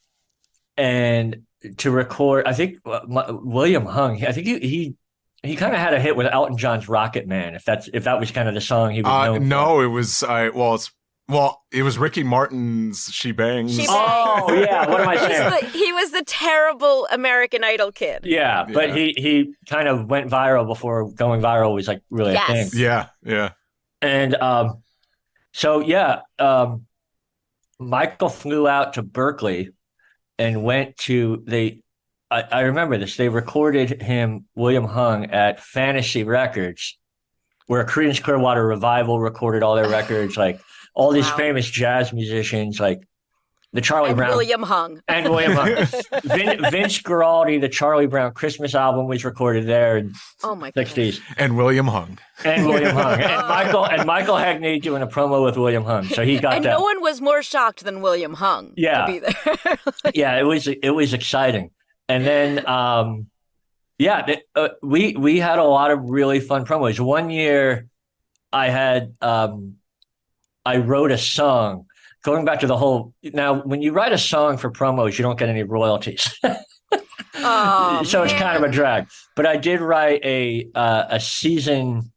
and to record. I think William Hung. I think he kind of had a hit with Elton John's Rocket Man. If that was kind of the song he was known for. It was. It was Ricky Martin's "She Bangs." Oh yeah, what am I saying? He was the terrible American Idol kid. Yeah, but he kind of went viral before going viral was like really a thing. Yeah. And Michael flew out to Berkeley and went to I remember this. They recorded him, William Hung, at Fantasy Records, where Creedence Clearwater Revival recorded all their records, like all these famous jazz musicians, like the Charlie Brown. William Hung. And William Hung. Vince Guaraldi, the Charlie Brown Christmas album was recorded there in the 60s. And William Hung. And Michael Hegney doing a promo with William Hung. So he got that. And no one was more shocked than William Hung to be there. Yeah, it was exciting. And then we had a lot of really fun promos. One year I had I wrote a song. Going back to the whole, now when you write a song for promos, you don't get any royalties. So it's kind of a drag. But I did write a season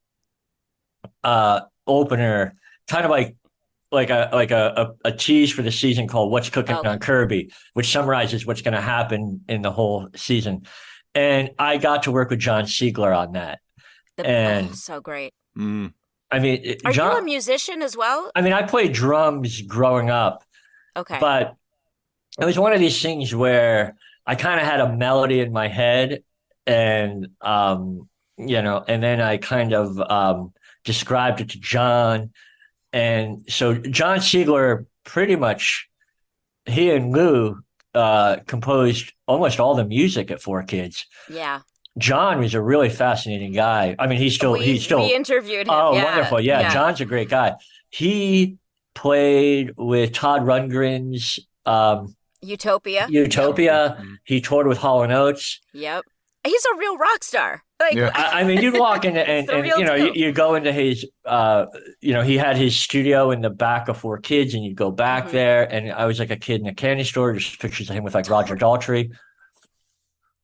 opener, kind of like a tease for the season called "What's Cooking on Kirby," which summarizes what's going to happen in the whole season. And I got to work with John Siegler on that. And so great. Mm. I mean, Are you a musician as well? I mean, I played drums growing up, Okay. but it was one of these things where I kind of had a melody in my head, and and then I kind of described it to John. And so John Siegler, pretty much, he and Lou composed almost all the music at 4Kids. Yeah. John was a really fascinating guy. I mean, we interviewed him. Oh, yeah. wonderful. Yeah, John's a great guy. He played with Todd Rundgren's Utopia. Mm-hmm. He toured with Hall & Oates. Yep. He's a real rock star. Like, I mean, you'd walk in and you go into his, he had his studio in the back of 4Kids, and you'd go back there. And I was like a kid in a candy store, just pictures of him with like Roger Daltrey.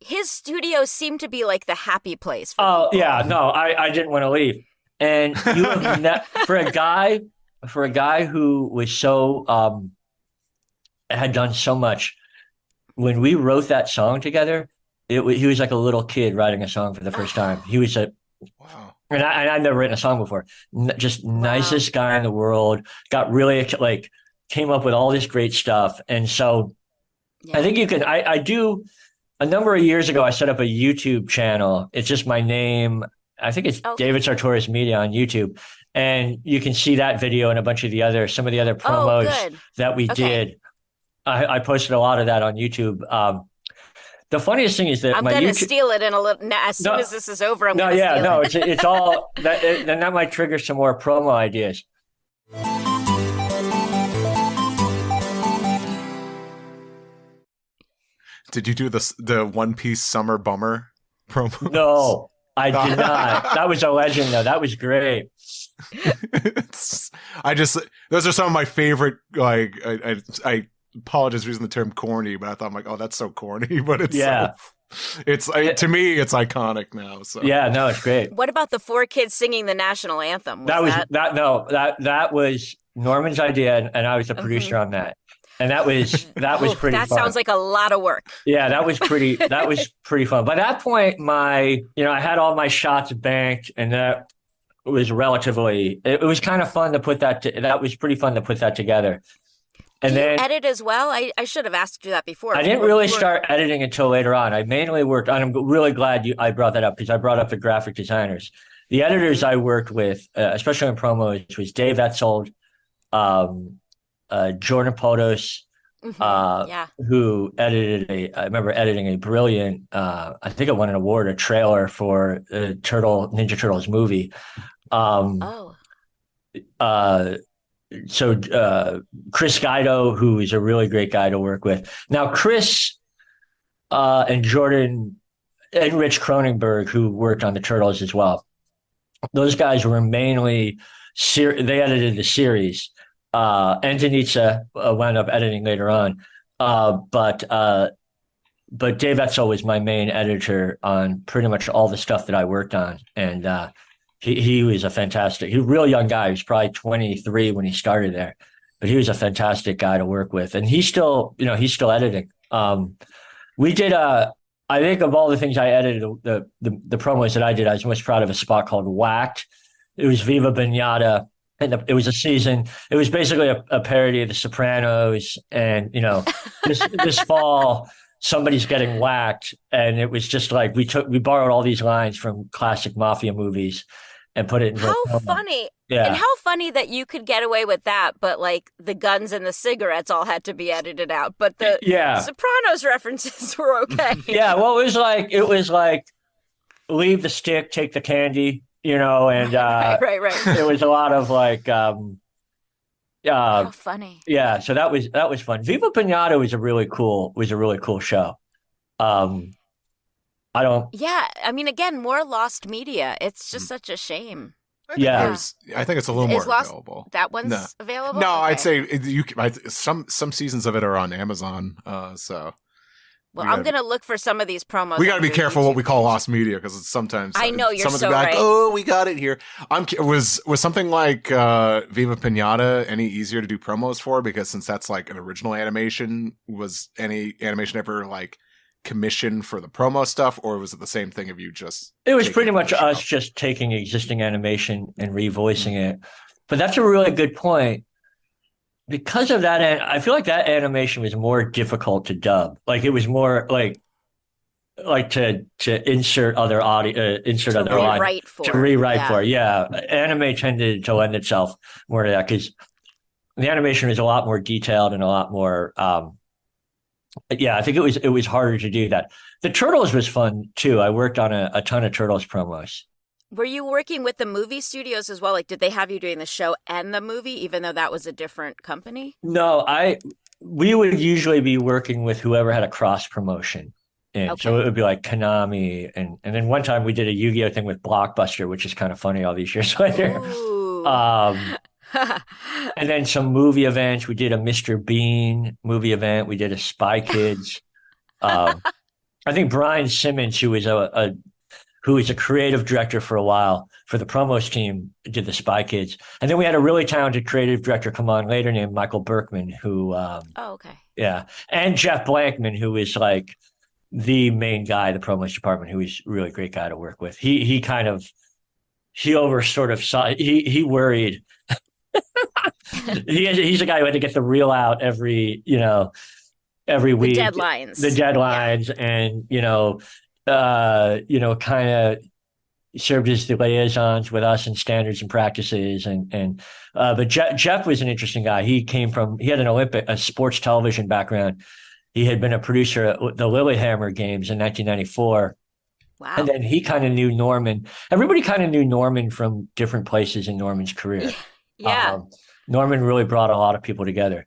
His studio seemed to be like the happy place. For people. Yeah, no, I didn't want to leave. And you have for a guy who was so had done so much. When we wrote that song together, he was like a little kid writing a song for the first time. He was wow. And I'd never written a song before. Just nicest guy in the world. Got really came up with all this great stuff. And so I think you can. I do. A number of years ago, I set up a YouTube channel. It's just my name. I think it's David Sartorius Media on YouTube. And you can see that video and some of the other promos that we did. I posted a lot of that on YouTube. The funniest thing is that I'm going to steal it in a little. As soon as this is over, I'm going to steal it. It's all that. Then that might trigger some more promo ideas. Did you do the One Piece Summer Bummer promo? No, I did not. That was a legend, though. That was great. Those are some of my favorite. Like, I apologize for using the term corny, but I thought, I'm like, oh, that's so corny. But it's to me, it's iconic now. So yeah, no, it's great. What about the 4Kids singing the national anthem? That was Norman's idea, and I was the producer on that. And that was pretty fun. That sounds like a lot of work. Yeah, that was pretty fun. By that point, I had all my shots banked, and that was it was kind of fun to put that was pretty fun to put that together. And then you edit as well? I should have asked you that before. I didn't really start editing until later on. I mainly worked on, I'm really glad I brought that up, because I brought up the graphic designers. The editors I worked with, especially in promos, was Dave Etzold, Jordan Potos, who edited I remember editing a brilliant, I think it won an award, a trailer for the Ninja Turtles movie. So Chris Guido, who is a really great guy to work with. Now, Chris and Jordan and Rich Cronenberg, who worked on the Turtles as well, those guys were mainly they edited the series. And Denitsa wound up editing later on. But Dave Etzel was my main editor on pretty much all the stuff that I worked on. And he was he was a real young guy. He was probably 23 when he started there. But he was a fantastic guy to work with. And he's still editing. We did I think of all the things I edited, the promos that I did, I was most proud of a spot called Whacked. It was Viva Pinata. And it was a season. It was basically a parody of The Sopranos. And, this fall, somebody's getting whacked. And it was just like we borrowed all these lines from classic mafia movies and put it in. How funny. Yeah. And how funny that you could get away with that, but like the guns and the cigarettes all had to be edited out. But the Sopranos references were okay. Yeah, well, it was like leave the stick, take the candy. And right. It was a lot of like, how funny. Yeah, so that was fun. Viva Pinata was a really cool show. Yeah, I mean, again, more lost media. It's just such a shame. I think it's a little more available. That one's available. No, okay. I'd say some seasons of it are on Amazon. So. Well, I'm going to look for some of these promos. We got to be careful what we call lost media, because it's sometimes I know you're so right. Like, oh, we got it here. Was something like Viva Pinata any easier to do promos for? Because since that's like an original animation, was any animation ever like commission for the promo stuff, or was it the same thing of you just? It was taking pretty it from much the show? us just taking existing animation and revoicing it. But that's a really good point. Because of that, I feel like that animation was more difficult to dub. Like it was more like to insert other audio, insert To other audio, rewrite for. to rewrite Yeah. for. Yeah, anime tended to lend itself more to that because the animation was a lot more detailed and a lot more. Yeah, I think it was harder to do that. The Turtles was fun too. I worked on a ton of Turtles promos. Were you working with the movie studios as well? Like, did they have you doing the show and the movie, even though that was a different company? No, we would usually be working with whoever had a cross promotion. And so it would be like Konami. And then one time we did a Yu-Gi-Oh thing with Blockbuster, which is kind of funny all these years later. Ooh. And then some movie events. We did a Mr. Bean movie event. We did a Spy Kids. I think Brian Simmons, who was a creative director for a while for the promos team, did the Spy Kids. And then we had a really talented creative director come on later named Michael Berkman, who okay. Yeah. And Jeff Blankman, who is like the main guy in the promos department, who is really a great guy to work with. He worried. He's a guy who had to get the reel out every week. The deadlines, and kind of served as the liaisons with us and standards and practices. But Jeff was an interesting guy. He had a sports television background. He had been a producer at the Lillehammer games in 1994. Wow. And then he kind of knew Norman. Everybody kind of knew Norman from different places in Norman's career. Yeah. Norman really brought a lot of people together.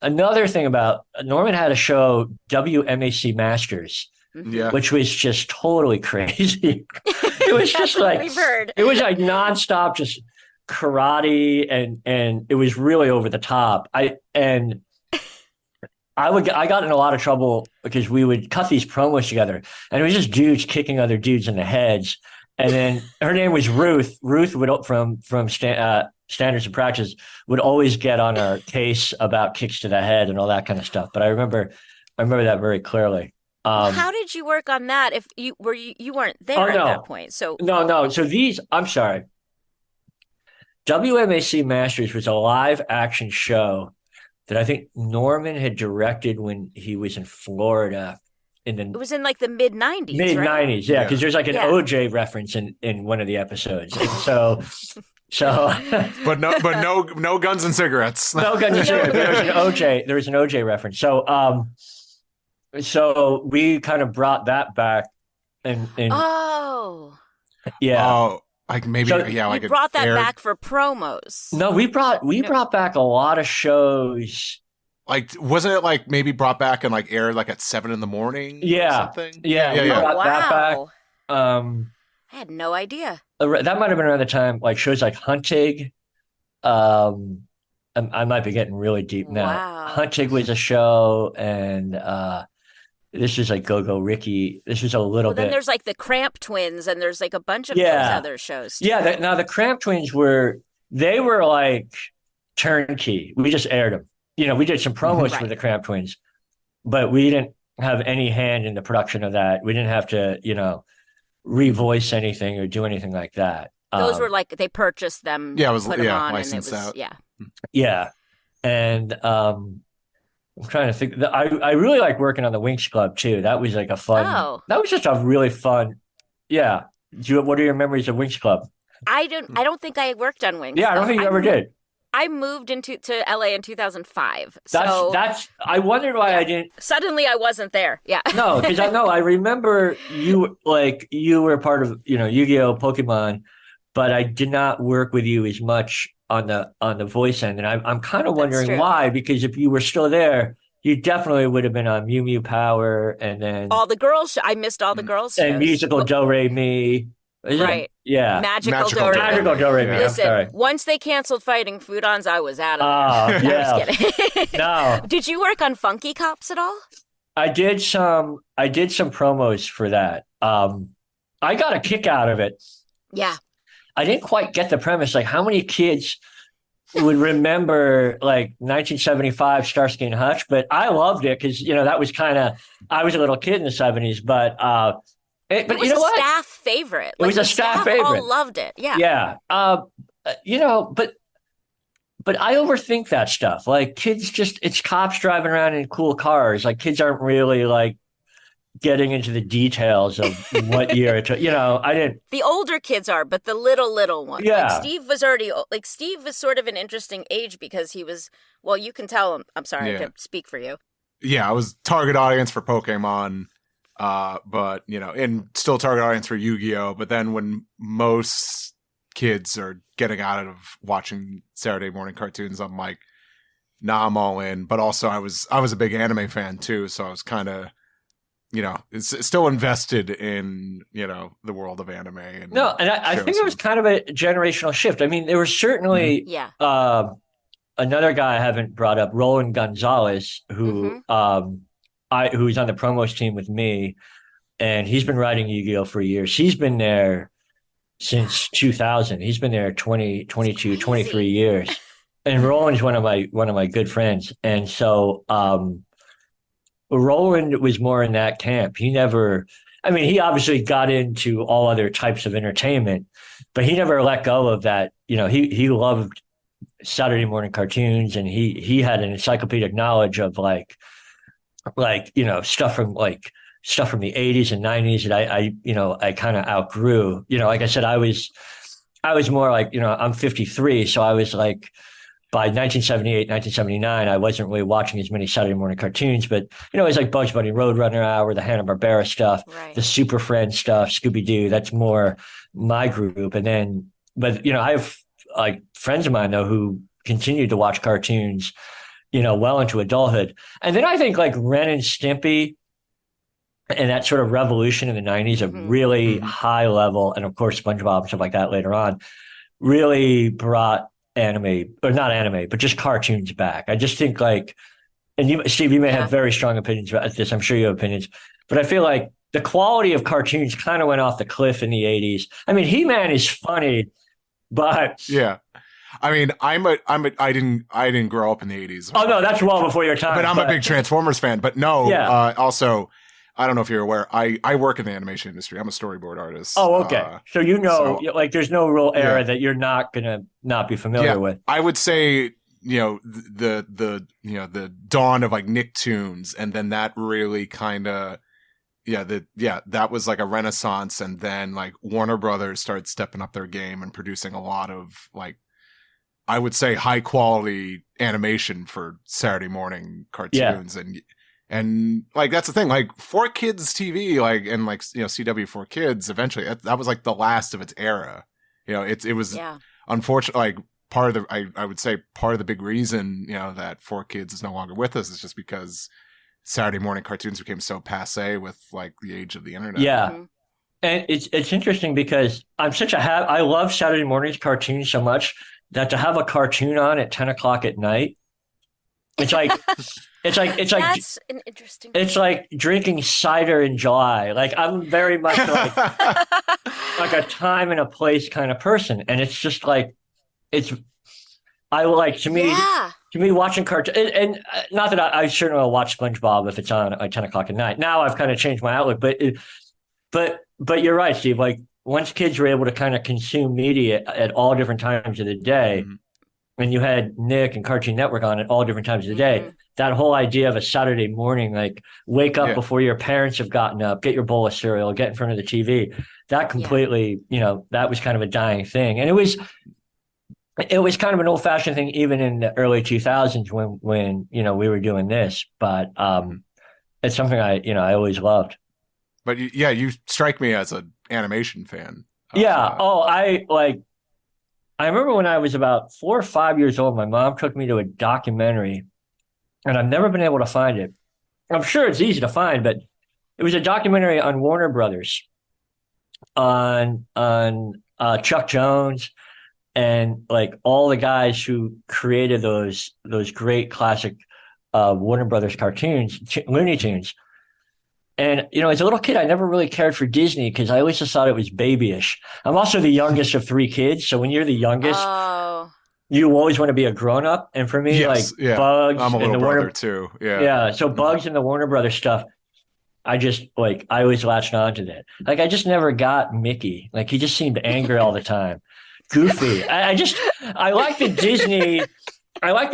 Another thing about Norman had a show, WMAC Masters, which was just totally crazy. It was just like, we've heard. It was like nonstop, just karate, and it was really over the top. I got in a lot of trouble because we would cut these promos together, and it was just dudes kicking other dudes in the heads. And then her name was Ruth. Ruth would from Standards and Practice would always get on our case about kicks to the head and all that kind of stuff. But I remember that very clearly. How did you work on that? If you weren't there at that point, so no. So I'm sorry. WMAC Masters was a live action show that I think Norman had directed when he was in Florida. It was in like the mid-'90s, Mid-'90s, right? yeah, because there's like an OJ reference in one of the episodes. And so but no guns and cigarettes. No guns and cigarettes. There was an OJ reference. So we kind of brought that back and like maybe you brought that back for promos. No, we brought back a lot of shows. Like, wasn't it like maybe brought back and like aired like at 7 a.m? Yeah, or something? Yeah. We brought that back. I had no idea. That might have been around the time like shows like Huntig. I might be getting really deep now. Wow. Huntig was a show, and this is like Go-Go Ricky. This was a little bit. Then there's like the Cramp Twins, and there's like a bunch of those other shows too. Yeah, now the Cramp Twins were like turnkey. We just aired them. We did some promos for the Cramp Twins, but we didn't have any hand in the production of that. We didn't have to, revoice anything or do anything like that. Those were like they purchased them. Yeah, it was put them on, licensed and it was, out. Yeah, and I'm trying to think. I really like working on the Winx Club too. That was like a fun. Oh. That was just a really fun. Yeah. What are your memories of Winx Club? I don't think I worked on Winx. Yeah, I don't think you ever did. I moved to LA in 2005. That's I wondered why I didn't. Suddenly I wasn't there. Yeah. No, because I remember you were part of, Yu-Gi-Oh, Pokemon, but I did not work with you as much on the voice end. And I'm kind of wondering why, because if you were still there, you definitely would have been on Mew Mew Power and then all the girls. I missed all the girls and shows. Musical Do Re Mi. Right. Yeah. Magical Do Re Mi. Magical Do Re Mi. Listen, I'm sorry. once they canceled Fighting Foodons, I was out of there. Yeah. I'm just kidding. No. Did you work on Funky Cops at all? I did some promos for that. I got a kick out of it. Yeah. I didn't quite get the premise. Like, how many kids would remember like 1975 Starsky and Hutch, but I loved it because that was I was a little kid in the 70s, but it was you know a what? staff favorite. It was a staff favorite. All loved it. Yeah. Yeah. But I overthink that stuff. Like kids it's cops driving around in cool cars. Like kids aren't really like getting into the details of what year it took. I didn't. The older kids are, but the little one. Yeah. Like Steve was sort of an interesting age because he was, well, you can tell him. I'm sorry, I can't speak for you. Yeah, I was target audience for Pokemon, but, and still target audience for Yu-Gi-Oh! But then when most kids are getting out of watching Saturday morning cartoons, I'm like, nah, I'm all in. But also I was a big anime fan too, so I was kind of, it's still invested in, the world of anime. And I think it was kind of a generational shift. I mean, there was certainly another guy I haven't brought up, Roland Gonzalez, who who's on the promos team with me, and he's been writing Yu-Gi-Oh! For years. He's been there since 2000. He's been there 22, 23 years. And Roland's one of my good friends. And so Roland was more in that camp. He obviously got into all other types of entertainment, but he never let go of that. He loved Saturday morning cartoons, and he had an encyclopedic knowledge of like stuff from the 80s and 90s that I kind of outgrew. Like I said, I was more like, I'm 53. So I was like, by 1978, 1979, I wasn't really watching as many Saturday morning cartoons, but, it was like Bugs Bunny Roadrunner Hour, the Hanna-Barbera stuff, the Super Friends stuff, Scooby-Doo. That's more my group. And then, but, I have like friends of mine, though, who continued to watch cartoons, well into adulthood. And then I think like Ren and Stimpy and that sort of revolution in the 90s of really high level, and of course SpongeBob and stuff like that later on, really brought not anime, but just cartoons back. I just think like, and you, Steve, you may have very strong opinions about this. I'm sure you have opinions, but I feel like the quality of cartoons kind of went off the cliff in the 80s. I mean, He-Man is funny, but yeah. I mean, I didn't grow up in the 80s. Oh no, that's well before your time. But I'm a big Transformers fan. But no, also, I don't know if you're aware, I work in the animation industry. I'm a storyboard artist. Oh, okay. So like there's no real era that you're not gonna not be familiar with. I would say, the dawn of like Nicktoons, and then that really kind of that was like a renaissance, and then like Warner Brothers started stepping up their game and producing a lot of like, I would say, high quality animation for Saturday morning cartoons. And like, that's the thing, like 4Kids TV, like, and like, CW 4Kids, eventually that was like the last of its era. It was unfortunate. Like part of the, I would say part of the big reason, that 4Kids is no longer with us is just because Saturday morning cartoons became so passe with like the age of the internet. Yeah. And it's interesting because I love Saturday mornings cartoons so much that to have a cartoon on at 10 o'clock at night, it's like that's an interesting. It's like drinking cider in July. Like I'm very much like like a time and a place kind of person, and it's just like to me watching cartoon and not that I certainly will watch SpongeBob if it's on at 10 o'clock at night. Now I've kind of changed my outlook, but you're right, Steve. Like once kids were able to kind of consume media at all different times of the day. And you had Nick and Cartoon Network on at all different times of the day. That whole idea of a Saturday morning, like wake up before your parents have gotten up, get your bowl of cereal, get in front of the TV. That completely, that was kind of a dying thing. And it was kind of an old fashioned thing, even in the early 2000s when we were doing this. But it's something I always loved. But you strike me as an animation fan. I remember when I was about 4 or 5 years old, my mom took me to a documentary, and I've never been able to find it. I'm sure it's easy to find, but it was a documentary on Warner Brothers, on Chuck Jones, and like all the guys who created those great classic Warner Brothers cartoons, Looney Tunes. And, as a little kid, I never really cared for Disney because I always just thought it was babyish. I'm also the youngest of 3 kids. So when you're the youngest, you always want to be a grown up. And for me, like Yes, yeah. Bugs I'm a and little the brother Warner, too. Yeah. yeah. So Mhm. Bugs and the Warner Brothers stuff, I just like I always latched on to that. Like I just never got Mickey. Like he just seemed angry all the time. Goofy. I like the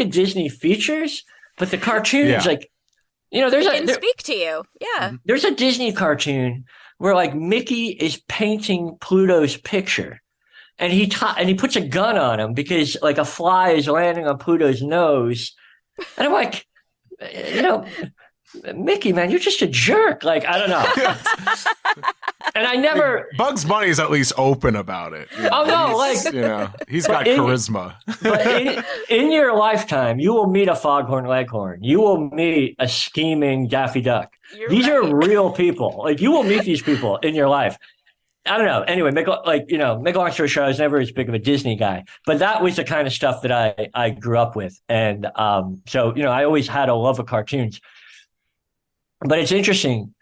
Disney features, but the cartoons, Yeah. like there's It didn't speak to you. Yeah. Mhm. there's a Disney cartoon where like Mickey is painting Pluto's picture, and he puts a gun on him because like a fly is landing on Pluto's nose, and I'm like, you know, Mickey, man, you're just a jerk. Like I don't know, and I never. Bugs Bunny is at least open about it. Oh no, He's, like he's got charisma. But in your lifetime, you will meet a foghorn leghorn. You will meet a scheming Daffy Duck. These right. are real people. Like you will meet these people in your life. I don't know. Anyway, make a long story short, I was never as big of a Disney guy, but that was the kind of stuff that I grew up with, and so I always had a love of cartoons. But it's interesting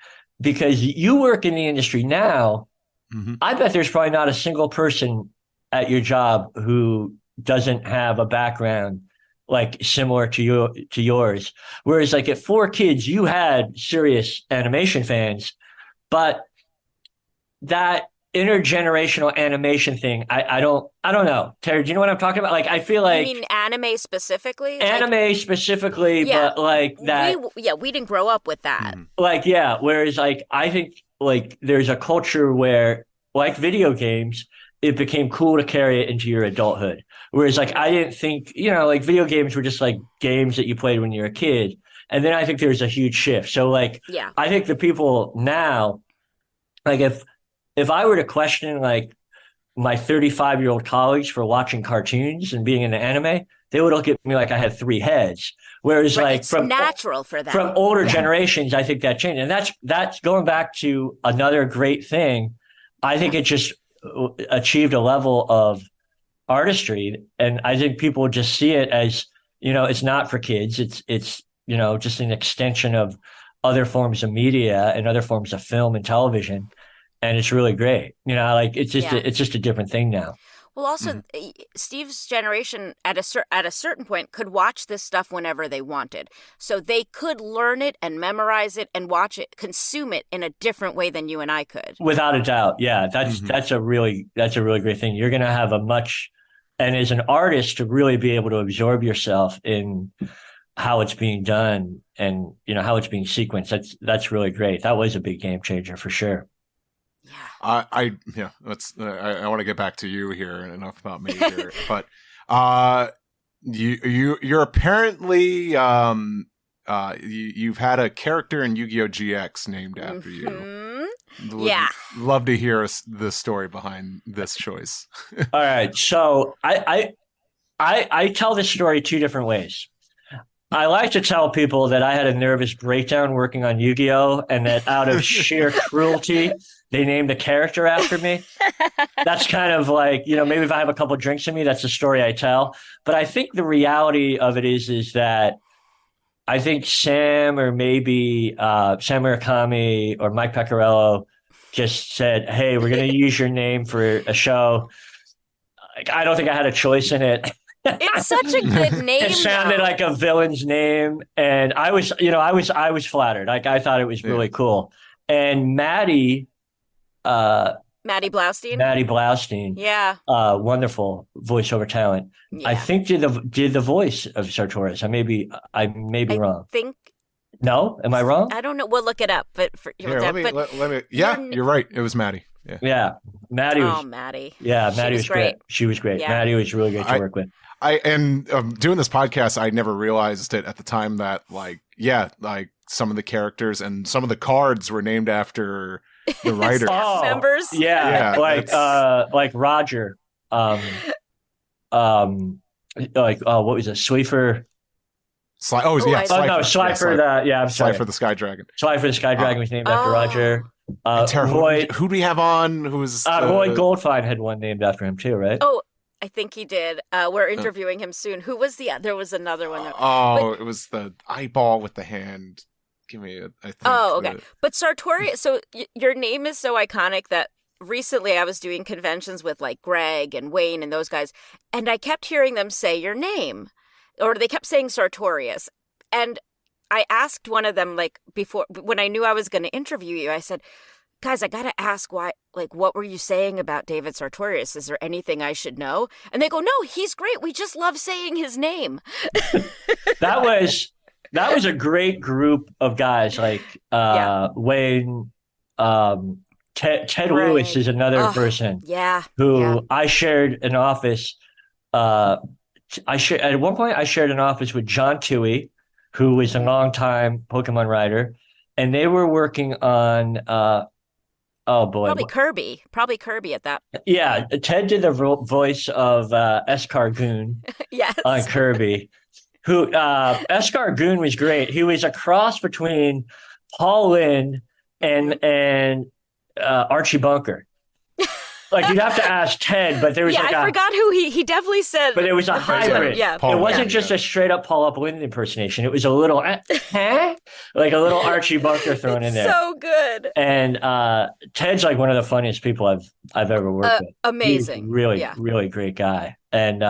because you work in the industry now. Mhm. I bet there's probably not a single person at your job who doesn't have a background like similar to yours. Whereas like at 4Kids, you had serious animation fans, but that intergenerational animation thing, I don't know. Terry, do you know what I'm talking about? Like I feel like You mean anime specifically? anime specifically, Yeah. but like that We didn't grow up with that. Mhm. like yeah, whereas like I think like there's a culture where like video games, it became cool to carry it into your adulthood. Whereas like I didn't think, like video games were just like games that you played when you were a kid. And then I think there's a huge shift. So like Yeah. I think the people now, like if I were to question like my 35-year-old colleagues for watching cartoons and being into anime, they would look at me like I had three heads. Whereas Right, like it's natural for them. from older generations, I think that changed. And that's going back to another great thing. I think it just achieved a level of artistry. And I think people just see it as, it's not for kids. It's just an extension of other forms of media and other forms of film and television. And it's really great. Like it's just a different thing now. Well, also, Steve's generation at a certain point could watch this stuff whenever they wanted. So they could learn it and memorize it and watch it, consume it in a different way than you and I could. Without a doubt. Yeah, that's a really great thing. You're going to have and as an artist to really be able to absorb yourself in how it's being done and, how it's being sequenced. That's really great. That was a big game changer for sure. Yeah. I want to get back to you here and enough about me here, but you're apparently you've had a character in Yu-Gi-Oh! GX named after you. Yeah. Love to hear the story behind this choice. All right, so I tell this story two different ways. I like to tell people that I had a nervous breakdown working on Yu-Gi-Oh! And that out of sheer cruelty, they named a character after me. That's kind of like, maybe if I have a couple of drinks in me, that's the story I tell. But I think the reality of it is that I think Sam or maybe Sam Murakami or Mike Pecorello just said, hey, we're going to use your name for a show. Like, I don't think I had a choice in it. It's such a good name. It sounded like a villain's name, and I was flattered. Like I thought it was really cool. And Maddie Blaustein, yeah, wonderful voiceover talent. Yeah. I think did the voice of Sartorius. I may be wrong. No, am I wrong? I don't know. We'll look it up. But let me. Yeah, you're right. It was Maddie. Yeah, Maddie was. Oh, Maddie. Yeah, Maddie was great. She was great. Yeah. Maddie was really great to work with. Doing this podcast, I never realized it at the time that like some of the characters and some of the cards were named after the writers. Members. Yeah, like Roger. What was it? Slifer. Slifer. Slifer the Sky Dragon. Slifer the Sky Dragon was named after Roger. Who do we have on? Who's Roy Goldfine had one named after him too, right? Oh, I think he did. We're interviewing him soon. Who was there was another one. It was the eyeball with the hand. Give me I think. Oh, okay. But Sartorius, so your name is so iconic that recently I was doing conventions with like Greg and Wayne and those guys, and I kept hearing them say your name, or they kept saying Sartorius. And I asked one of them, like, before, when I knew I was going to interview you, I said, guys, I got to ask why, like, what were you saying about David Sartorius? Is there anything I should know? And they go, no, he's great. We just love saying his name. That was a great group of guys, like Wayne, Ted Lewis is another person. Yeah. Who I shared an office. At one point I shared an office with John Toohey, who was a longtime Pokemon writer, and they were working on probably Kirby at that. Yeah, Ted did the voice of Escargoon yes. on Kirby. Who Escargoon was great. He was a cross between Paul Lynde and Archie Bunker. Like, you'd have to ask Ted, but there was I forgot who he definitely said. But it was a hybrid. Yeah. It wasn't just a straight up Paul Lynde impersonation. It was a little like a little Archie Bunker thrown in there. So good. And Ted's like one of the funniest people I've ever worked with. Amazing. He's really great guy. And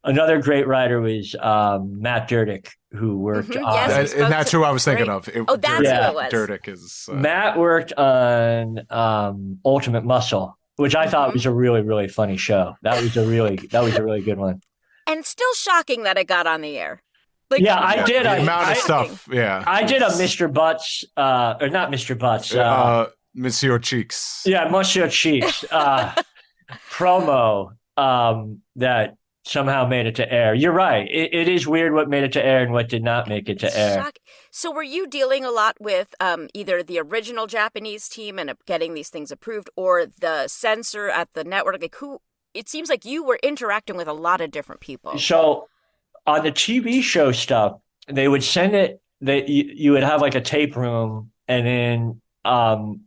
another great writer was Matt Durdick, who worked on... Yes, and that's who I was thinking of. That's who it was. Durdick is... Matt worked on Ultimate Muscle, which I thought was a really, really funny show. That was a really good one. And still shocking that it got on the air. Like, I did. The amount of stuff, I did a Mr. Butts, or not Mr. Butts. Monsieur Cheeks. Yeah, Monsieur Cheeks promo that somehow made it to air. You're right. It is weird what made it to air and what did not make it to air. So were you dealing a lot with either the original Japanese team and getting these things approved, or the censor at the network? Like, who? It seems like you were interacting with a lot of different people. So on the TV show stuff, they would send it. You would have like a tape room, and then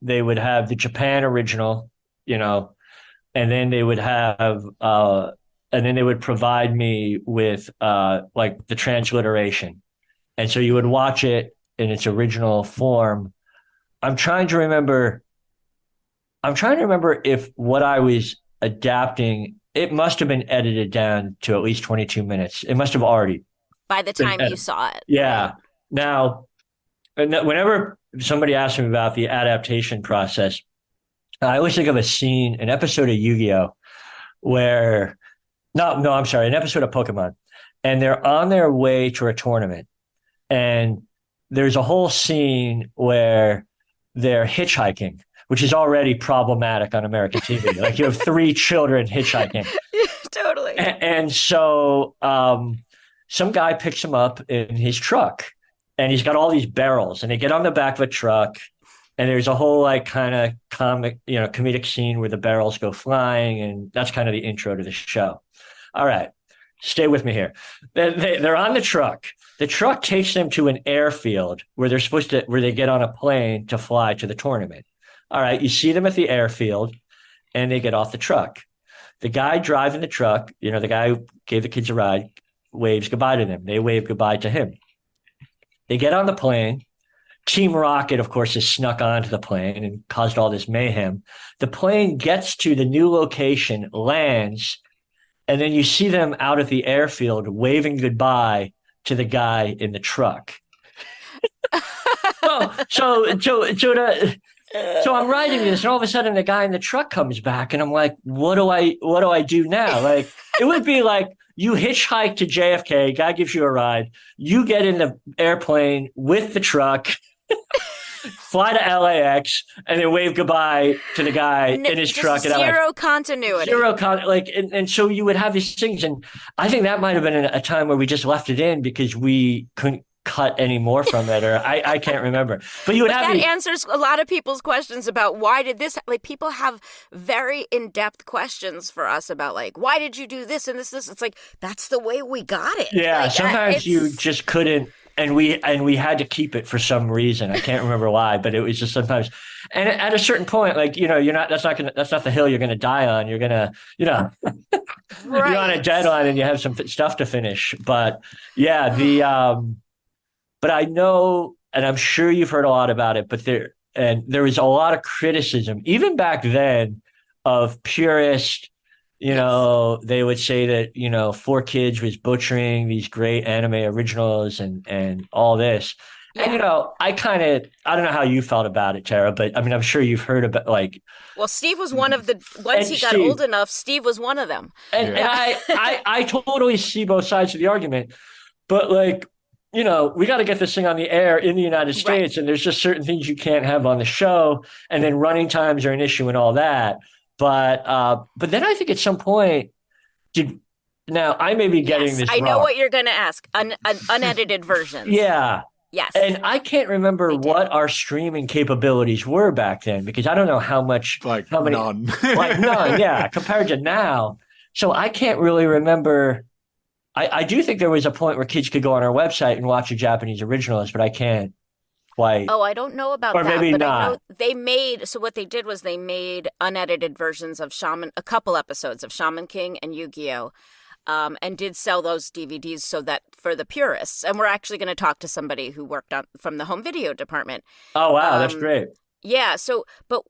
they would have the Japan original, and then they would have. And then they would provide me with like the transliteration. And so you would watch it in its original form. I'm trying to remember if what I was adapting, it must have been edited down to at least 22 minutes. It must have already. By the time you saw it. Yeah. Right? Now, whenever somebody asks me about the adaptation process, I always think of an episode of Yu-Gi-Oh! Where... No, I'm sorry, an episode of Pokémon. And they're on their way to a tournament. And there's a whole scene where they're hitchhiking, which is already problematic on American TV. Like, you have 3 children hitchhiking. Totally. And so some guy picks him up in his truck. And he's got all these barrels. And they get on the back of a truck. And there's a whole like kind of comedic scene where the barrels go flying. And that's kind of the intro to the show. All right, stay with me here. They're on the truck. The truck takes them to an airfield where they get on a plane to fly to the tournament. All right, you see them at the airfield, and they get off the truck. The guy driving the truck, the guy who gave the kids a ride, waves goodbye to them. They wave goodbye to him. They get on the plane. Team Rocket, of course, has snuck onto the plane and caused all this mayhem. The plane gets to the new location, lands, and then you see them out at the airfield waving goodbye to the guy in the truck. So I'm writing this, and all of a sudden the guy in the truck comes back, and I'm like, what do I do now? Like, it would be like you hitchhike to JFK, guy gives you a ride, you get in the airplane with the truck, fly to LAX, and then wave goodbye to the guy in his truck. Zero continuity. And so you would have these things. And I think that might have been a time where we just left it in because we couldn't cut any more from it, or I can't remember. But you would have that answers a lot of people's questions about why did this, like, people have very in-depth questions for us about, like, why did you do this and this? It's like, that's the way we got it. Yeah, like, sometimes you just couldn't. And we had to keep it for some reason. I can't remember why, but it was just sometimes. And at a certain point, like, that's not the hill you're going to die on. You're going to, right. You're on a deadline and you have some stuff to finish. But yeah, but I know, and I'm sure you've heard a lot about it, but and there was a lot of criticism, even back then, of purist. They would say that 4Kids was butchering these great anime originals and all this. And Yeah. I don't know how you felt about it, Tara, but I mean, I'm sure you've heard about like. Well, Steve was one of the, once And he got Steve, old enough, Steve was one of them. and I totally see both sides of the argument, but like, we got to get this thing on the air in the United Right. States, and there's just certain things you can't have on the show, and then running times are an issue and all that. But then I think at some point, now I may be getting this I wrong. know what you're going to ask. Unedited versions. Yeah. Yes. And I can't remember what our streaming capabilities were back then, because I don't know how many, none. like none, yeah, compared to now. So I can't really remember. I do think there was a point where kids could go on our website and watch the Japanese originals, but I can't quite. Oh, I don't know about or that. Maybe but not. I know they made, so what they did was they made unedited versions of a couple episodes of Shaman King and Yu-Gi-Oh! And did sell those DVDs so that for the purists. And we're actually going to talk to somebody who worked from the home video department. Oh, wow. That's great. Yeah. So, but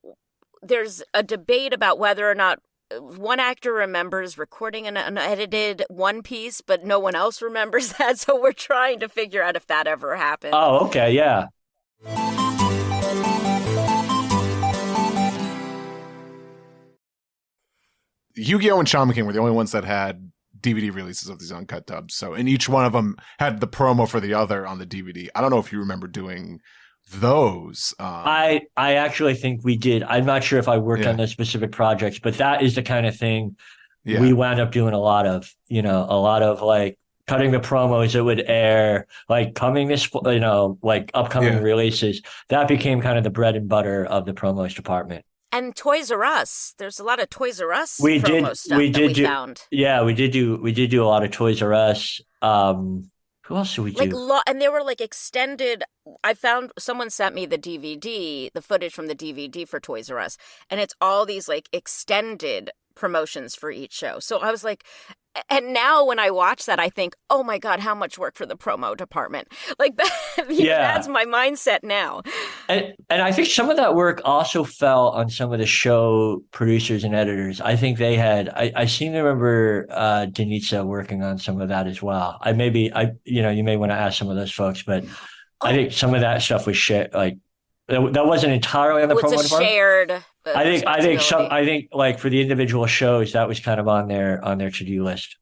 there's a debate about whether or not one actor remembers recording an unedited One Piece, but no one else remembers that. So we're trying to figure out if that ever happened. Oh, okay. Yeah. Yu-Gi-Oh! And Shaman King were the only ones that had DVD releases of these uncut dubs. So, and each one of them had the promo for the other on the DVD. I don't know if you remember doing those. I actually think we did. I'm not sure if I worked on those specific projects, but that is the kind of thing we wound up doing a lot of, like cutting the promos that would air, like coming this, like upcoming releases. That became kind of the bread and butter of the promos department. And Toys R Us. There's a lot of Toys R Us we promo stuff we found. Yeah, we did do a lot of Toys R Us. Who else did we do? And they were like extended. I found someone sent me the DVD, the footage from the DVD for Toys R Us, and it's all these like extended promotions for each show. So I was like, and now when I watch that, I think, oh my God, how much work for the promo department. Like that's my mindset now. And I think some of that work also fell on some of the show producers and editors. I think they had, I seem to remember Denitsa working on some of that as well. You may want to ask some of those folks, but I think some of that stuff was shared, like that wasn't entirely on the promo department. Shared. I think like for the individual shows, that was kind of on their to-do list.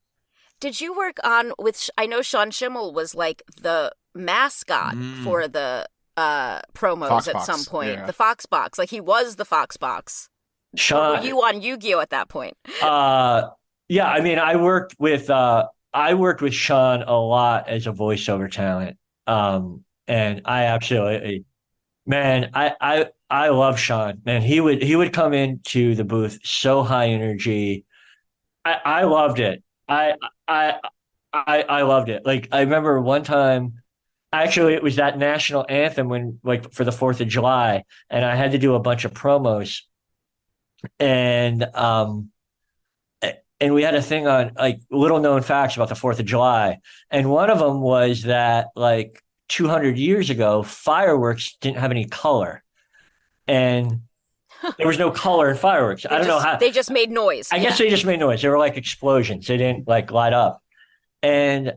Did you work on I know Sean Schimmel was like the mascot for the promos at some point. The Fox Box. Like he was the Fox Box. Sean, or were you on Yu-Gi-Oh at that point? I mean, I worked with Sean a lot as a voiceover talent. And I absolutely, man, I love Sean. Man, he would come into the booth so high energy. I loved it. I loved it. Like I remember one time, actually it was that national anthem when like for the 4th of July, and I had to do a bunch of promos, and we had a thing on like little known facts about the 4th of July, and one of them was that like 200 years ago, fireworks didn't have any color. And there was no color in fireworks. I don't know how. They just made noise. I guess they just made noise. They were like explosions. They didn't like light up. And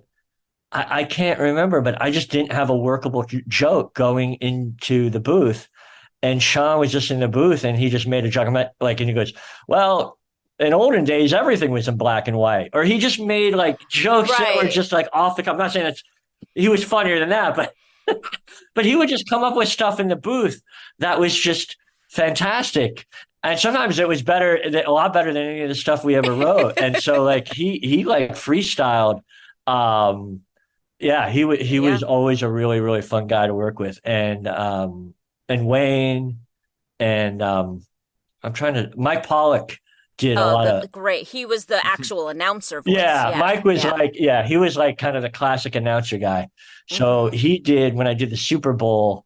I can't remember, but I just didn't have a workable joke going into the booth. And Sean was just in the booth and he just made a joke. And he goes, well, in olden days, everything was in black and white. Or he just made like jokes that were just like off the cuff. I'm not saying he was funnier than that, but but he would just come up with stuff in the booth that was just fantastic. And sometimes it was a lot better than any of the stuff we ever wrote. And so like he like freestyled. He was always a really, really fun guy to work with. And Wayne and Mike Pollock did a lot of great. He was the actual announcer voice. Mike was he was like kind of the classic announcer guy. So he did, when I did the Super Bowl,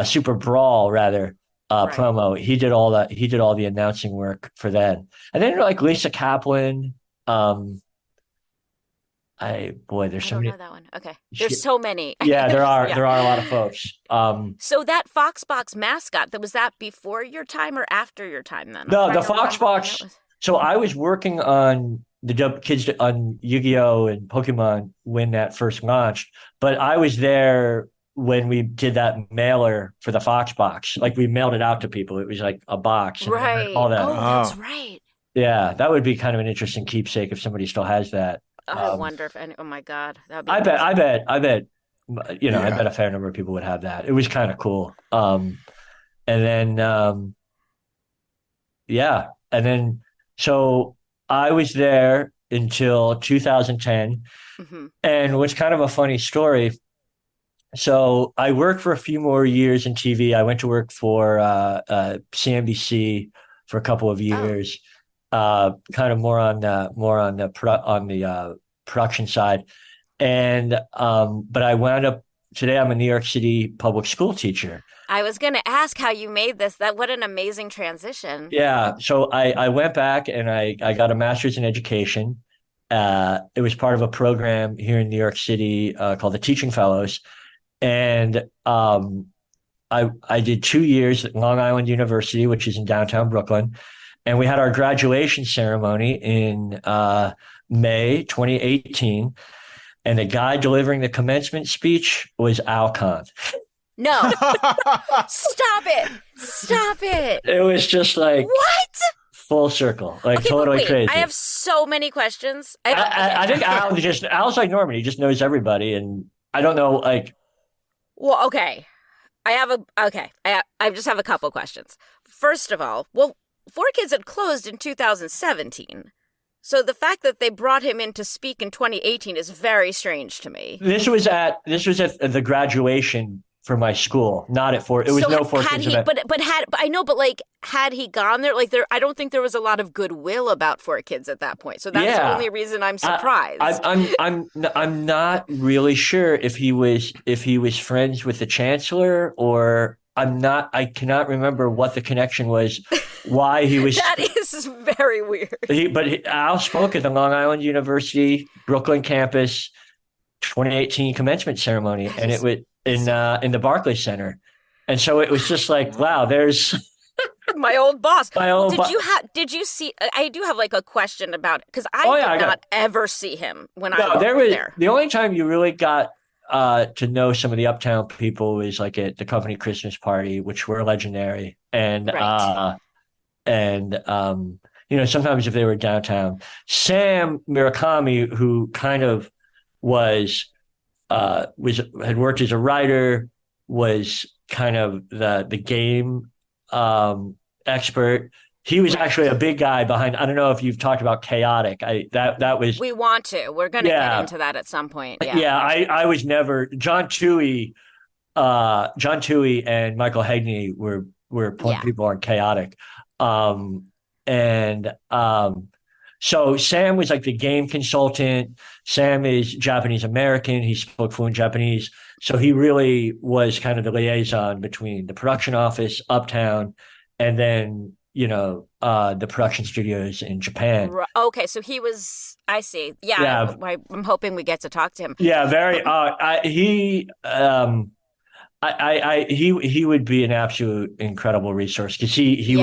Super Brawl rather, promo, he did all the announcing work for that. And then like Lisa Kaplan, There's I so don't many. know that one. Okay. There's so many. Yeah, there are Yeah. there are a lot of folks. So that Foxbox mascot, was that before your time or after your time then? The I'm trying to remember when that Foxbox. was. So I was working on kids on Yu-Gi-Oh and Pokemon when that first launched, but I was there when we did that mailer for the Foxbox. Like we mailed it out to people. It was like a box and it had Right. all that. Oh, that's right. Yeah, that would be kind of an interesting keepsake if somebody still has that. I wonder if any. Oh my God, that would be. I bet, amazing. I bet, I Yeah. bet a fair number of people would have that. It was kind of cool. And then, yeah, and then, so I was there until 2010. Mhm. And what's kind of a funny story. So I worked for a few more years in TV. I went to work for CNBC for a couple of years, kind of more on the production side. And but I wound up today. I'm a New York City public school teacher. I was going to ask how you made this. What an amazing transition. Yeah. So I went back and I got a master's in education. It was part of a program here in New York City called the Teaching Fellows. And I did 2 years at Long Island University, which is in downtown Brooklyn. And we had our graduation ceremony in May 2018. And the guy delivering the commencement speech was Al Kahn. No. Stop it. Stop it. It was just like What? full circle, like Okay, totally wait, crazy. I have so many questions. I think Al's like Norman. He just knows everybody. And I don't know, like, Well, okay. I just have a couple questions. First of all, 4Kids had closed in 2017. So the fact that they brought him in to speak in 2018 is very strange to me. this was at the graduation for my school, not at Fort. It was no 4Kids event. But had he gone there, I don't think there was a lot of goodwill about 4Kids at that point. So that's the only reason I'm surprised. I'm not really sure if he was friends with the chancellor, or I cannot remember what the connection was, why he was. That is very weird. Al spoke at the Long Island University Brooklyn campus 2018 commencement ceremony, and it was in the Barclays Center. And so it was just like, wow, there's my old boss. Did you see? I do have a question about it, because I did not ever see him when I was there. The only time you really got to know some of the uptown people was like at the company Christmas party, which were legendary. And right. Sometimes if they were downtown, Sam Murakami, who kind of had worked as a writer, was kind of the game expert. He was actually a big guy behind. I don't know if you've talked about Chaotic. That was. We want to. We're going to get into that at some point. Yeah. Yeah. I was never. John Toohey and Michael Hegney were point people on Chaotic, so Sam was like the game consultant. Sam is Japanese American. He spoke fluent Japanese. So he really was kind of the liaison between the production office, Uptown, and then, the production studios in Japan. Okay, so he was, I see. Yeah. I'm hoping we get to talk to him. Yeah, very. He would be an absolute incredible resource, because he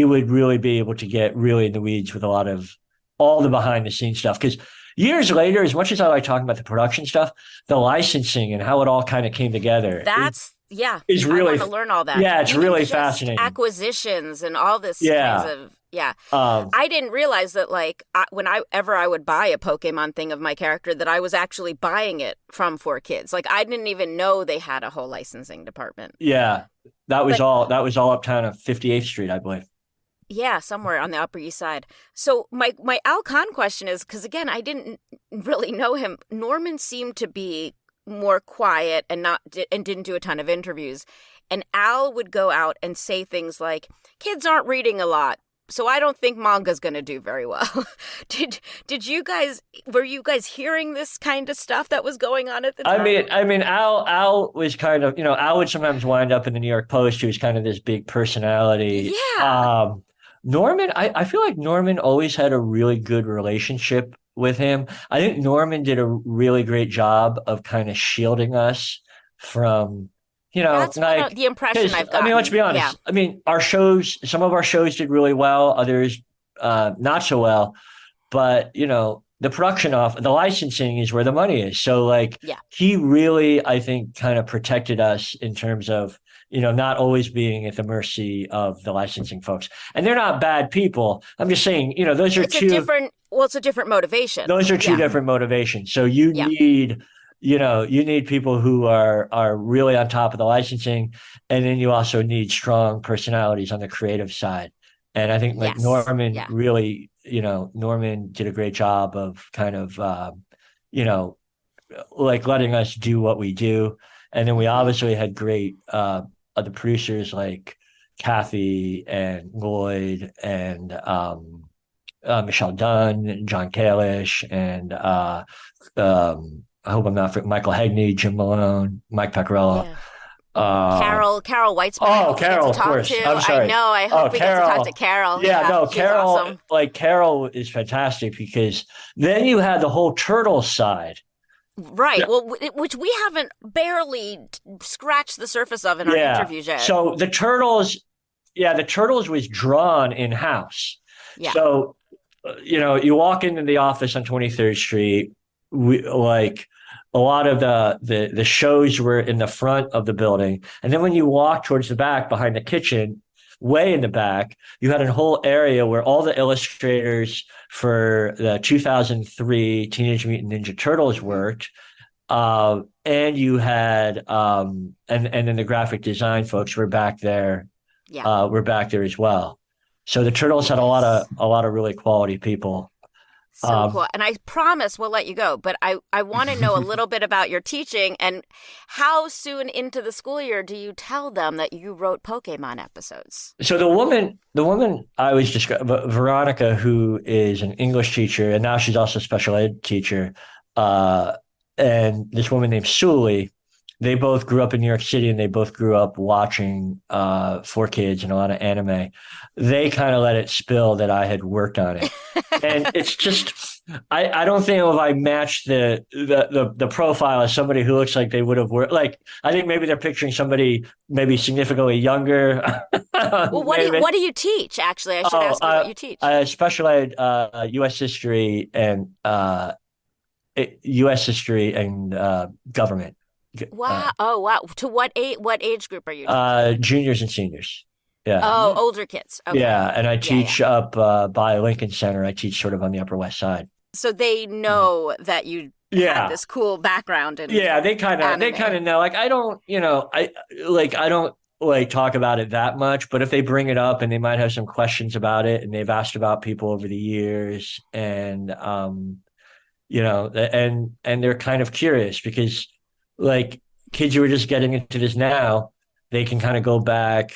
would really be able to get really in the weeds with a lot of all the behind the scenes stuff. Because years later, as much as I like talking about the production stuff, the licensing and how it all kind of came together. Is really, I want to learn all that. Yeah, it's really fascinating. Acquisitions and all this kinds of, I didn't realize that whenever I would buy a Pokemon thing of my character, that I was actually buying it from 4Kids. I didn't even know they had a whole licensing department. Yeah, that was all uptown of 58th Street, I believe. Yeah, somewhere on the Upper East Side. So my Al Kahn question is, because again, I didn't really know him. Norman seemed to be more quiet and didn't do a ton of interviews. And Al would go out and say things like, kids aren't reading a lot, so I don't think manga's going to do very well. Were you guys hearing this kind of stuff that was going on at the time? I mean, Al was kind of, Al would sometimes wind up in the New York Post. He was kind of this big personality. Yeah. Norman, I feel like Norman always had a really good relationship with him. I think Norman did a really great job of kind of shielding us from, That's like, the impression because I've I mean, let's gotten. be Yeah. honest. I mean, some of our shows did really well, others not so well. But the production off the licensing is where the money is. So like Yeah. he really, I think, kind of protected us in terms of not always being at the mercy of the licensing folks. And they're not bad people. I'm just saying, those are two. It's a different motivation. Those are two different motivations. So you need. You need people who are really on top of the licensing, and then you also need strong personalities on the creative side. And I think like Norman really, Norman did a great job of kind of, like letting us do what we do. And then we obviously had great the producers like Kathy and Lloyd and Michelle Dunn, John Kalish, and I hope I'm not Michael Hegney, Jim Malone, Mike Pecorello. Yeah. Carol Weitzman. Oh, Carol, of course. I'm sorry. I know. I hope we get to talk to Carol. Yeah, no, Carol. Awesome. Like Carol is fantastic because then you had the whole turtle side. Right. Yeah. Well, which we haven't barely scratched the surface of in our interviews yet. So the turtles was drawn in house. Yeah. So, you walk into the office on 23rd Street. A lot of the shows were in the front of the building. And then when you walk towards the back behind the kitchen, way in the back, you had a whole area where all the illustrators for the 2003 Teenage Mutant Ninja Turtles worked. And you had, and then the graphic design folks were back there. Yeah. Were back there as well. So the Turtles had a lot of really quality people. So cool. And I promise we'll let you go, but I want to know a little bit about your teaching and how soon into the school year do you tell them that you wrote Pokemon episodes? So the woman I was describing, Veronica, who is an English teacher, and now she's also a special ed teacher, and this woman named Sully, they both grew up in New York City and they both grew up watching 4Kids and a lot of anime. They kind of let it spill that I had worked on it. And it's just, I don't think if I matched the profile as somebody who looks like they would have worked, like, I think maybe they're picturing somebody maybe significantly younger. Well, what do you teach? Actually, I should ask you what you teach. I special ed U.S. history and U.S. history and government. Wow. Wow. To what age group are you teaching? Juniors and seniors. Yeah. Oh, older kids. Okay. Yeah. And I teach up by Lincoln Center. I teach sort of on the Upper West Side. So they know that you have this cool background. They kind of know. Like, I don't talk about it that much, but if they bring it up and they might have some questions about it and they've asked about people over the years and, and they're kind of curious because, like, kids who are just getting into this now, they can kind of go back,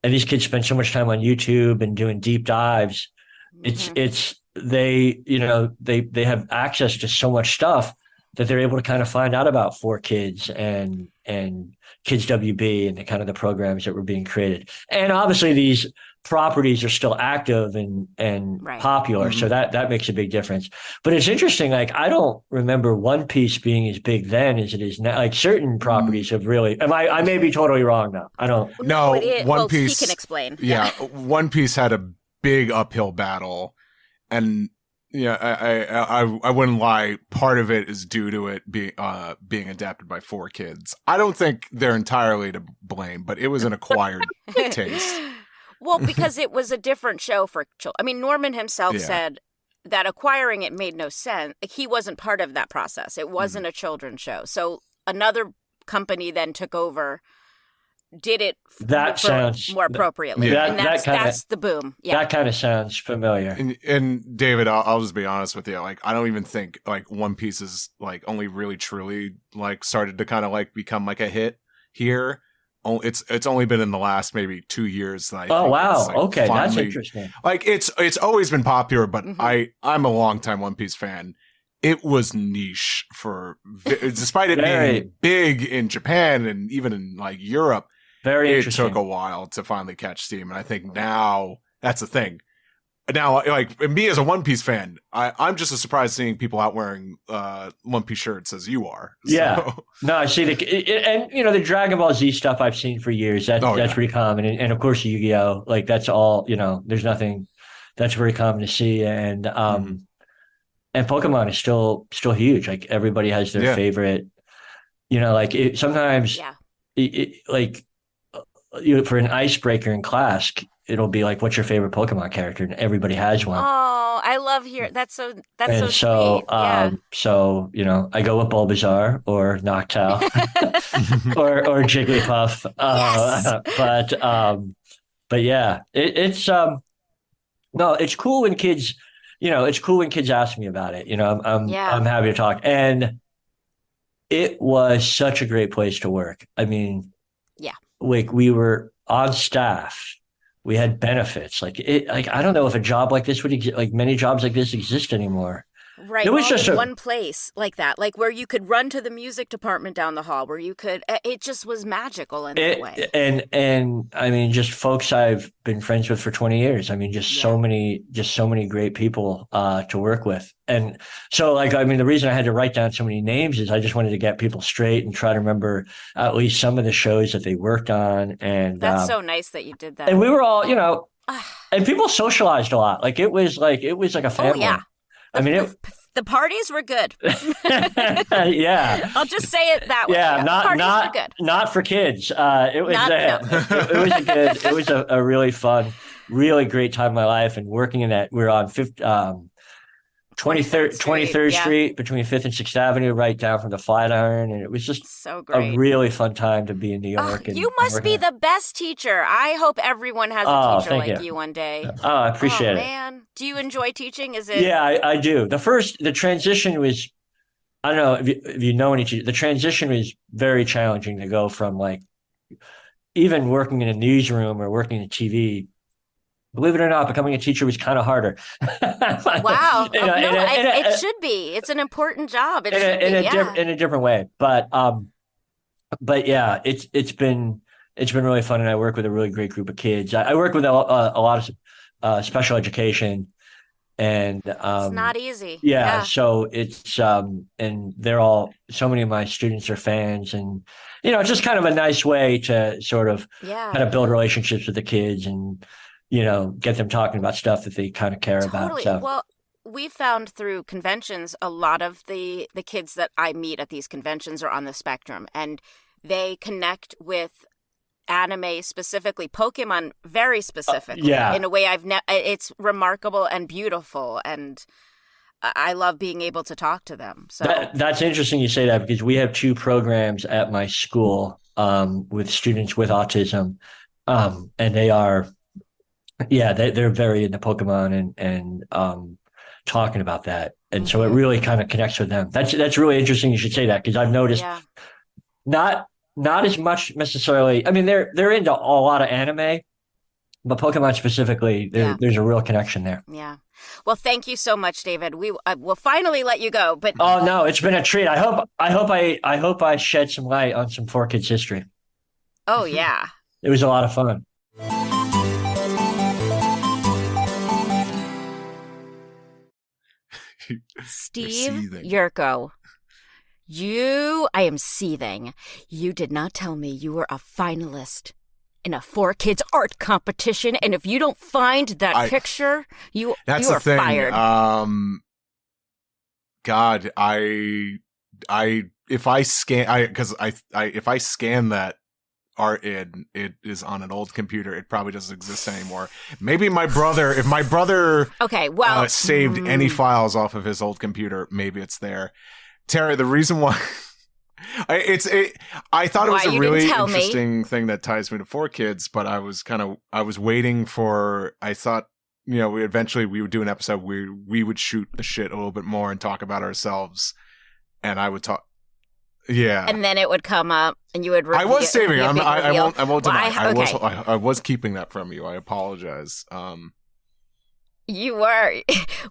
and these kids spend so much time on YouTube and doing deep dives. Mm-hmm. They have access to so much stuff that they're able to kind of find out about 4Kids and Kids WB and the kind of the programs that were being created. And obviously these properties are still active and popular. Mm-hmm. So that makes a big difference. But it's interesting. Like, I don't remember One Piece being as big then as it is now. Like, certain properties have really, I may be totally wrong now. I don't know. One Piece, he can explain. Yeah. One Piece had a big uphill battle, and I wouldn't lie. Part of it is due to it being adapted by 4Kids. I don't think they're entirely to blame, but it was an acquired taste. Well, because it was a different show for children. I mean, Norman himself said that acquiring it made no sense. He wasn't part of that process. It wasn't a children's show. So another company then took over, did it more appropriately. Yeah. And that's the boom. Yeah. That kind of sounds familiar. And David, I'll just be honest with you. Like, I don't even think like One Piece is like only really truly like started to kind of like become like a hit here. It's only been in the last maybe 2 years. That wow. Like okay. Finally, that's interesting. Like, it's always been popular, but I'm a longtime One Piece fan. It was niche despite it being big in Japan and even in like Europe. Very it interesting. took a while to finally catch steam. And I think now that's the thing. Now, like me as a One Piece fan, I'm just as surprised seeing people out wearing One Piece shirts as you are. So. Yeah, no, I see and the Dragon Ball Z stuff I've seen for years. That's pretty common, and of course Yu-Gi-Oh, like that's all. There's nothing that's very common to see, and and Pokemon is still huge. Like everybody has their favorite. Sometimes for an icebreaker in class, it'll be like, what's your favorite Pokemon character? And every has one. Oh, I love hearing that's so sweet. So I go with Bulbasaur or Noctowl or Jigglypuff. Yes. But yeah, it's cool when kids, ask me about it. I'm happy to talk. And it was such a great place to work. I mean, like we were on staff. We had benefits. Like I don't know if a job like this would exist. Like many jobs like this exist anymore. Right. It was just one place like that, like where you could run to the music department down the hall, where you could. It just was magical in that way. And I mean, just folks I've been friends with for 20 years. I mean, so many great people to work with. And so, the reason I had to write down so many names is I just wanted to get people straight and try to remember at least some of the shows that they worked on. And that's so nice that you did that. And we were all, and people socialized a lot. Like it was like a family. Oh, yeah. I mean, the parties were good. Yeah, I'll just say it that way. Yeah, were good. Not for kids. It was a really fun, really great time of my life. And working in that, we were on 23rd Street between 5th and 6th Avenue, right down from the Flatiron. And it was just so great. A really fun time to be in New York. You must be the best teacher. I hope everyone has a teacher like you one day. Oh, I appreciate it. Man. Do you enjoy teaching? Is it? Yeah, I do. The transition was, I don't know if you know any teachers, the transition was very challenging to go from even working in a newsroom or working in TV. Believe it or not, becoming a teacher was kind of harder. Wow. It should be. It's an important job. In a different way. But yeah, it's been really fun, and I work with a really great group of kids. I work with a lot of special education, and it's not easy. Yeah. So it's and they're all, so many of my students are fans, and it's just kind of a nice way to sort of kind of build relationships with the kids and get them talking about stuff that they kind of care about. So. Well, we found through conventions, a lot of the kids that I meet at these conventions are on the spectrum, and they connect with anime, specifically Pokemon, very specifically. In a way it's remarkable and beautiful, and I love being able to talk to them. So that's interesting you say that, because we have 2 programs at my school with students with autism, and they are. Yeah, they're very into Pokemon and talking about that, and so it really kind of connects with them. That's really interesting. You should say that, because I've noticed not as much necessarily. I mean, they're into a lot of anime, but Pokemon specifically, there's a real connection there. Yeah. Well, thank you so much, David. We will finally let you go. But oh no, it's been a treat. I hope I shed some light on some 4Kids history. Oh yeah, it was a lot of fun. Steve Yurko, I am seething. You did not tell me you were a finalist in a 4Kids art competition, and if you don't find that picture, you are fired. God, if I scan that art in, it is on an old computer. It probably doesn't exist anymore. Maybe if my brother saved any files off of his old computer, maybe it's there. Tara, the reason why I thought it was a really interesting thing that ties me to 4Kids, but I was waiting for, I thought, we would do an episode where we would shoot the shit a little bit more and talk about ourselves, and I would talk. Yeah, and then it would come up, and you would. I was saving. I won't deny. I was keeping that from you. I apologize. You were.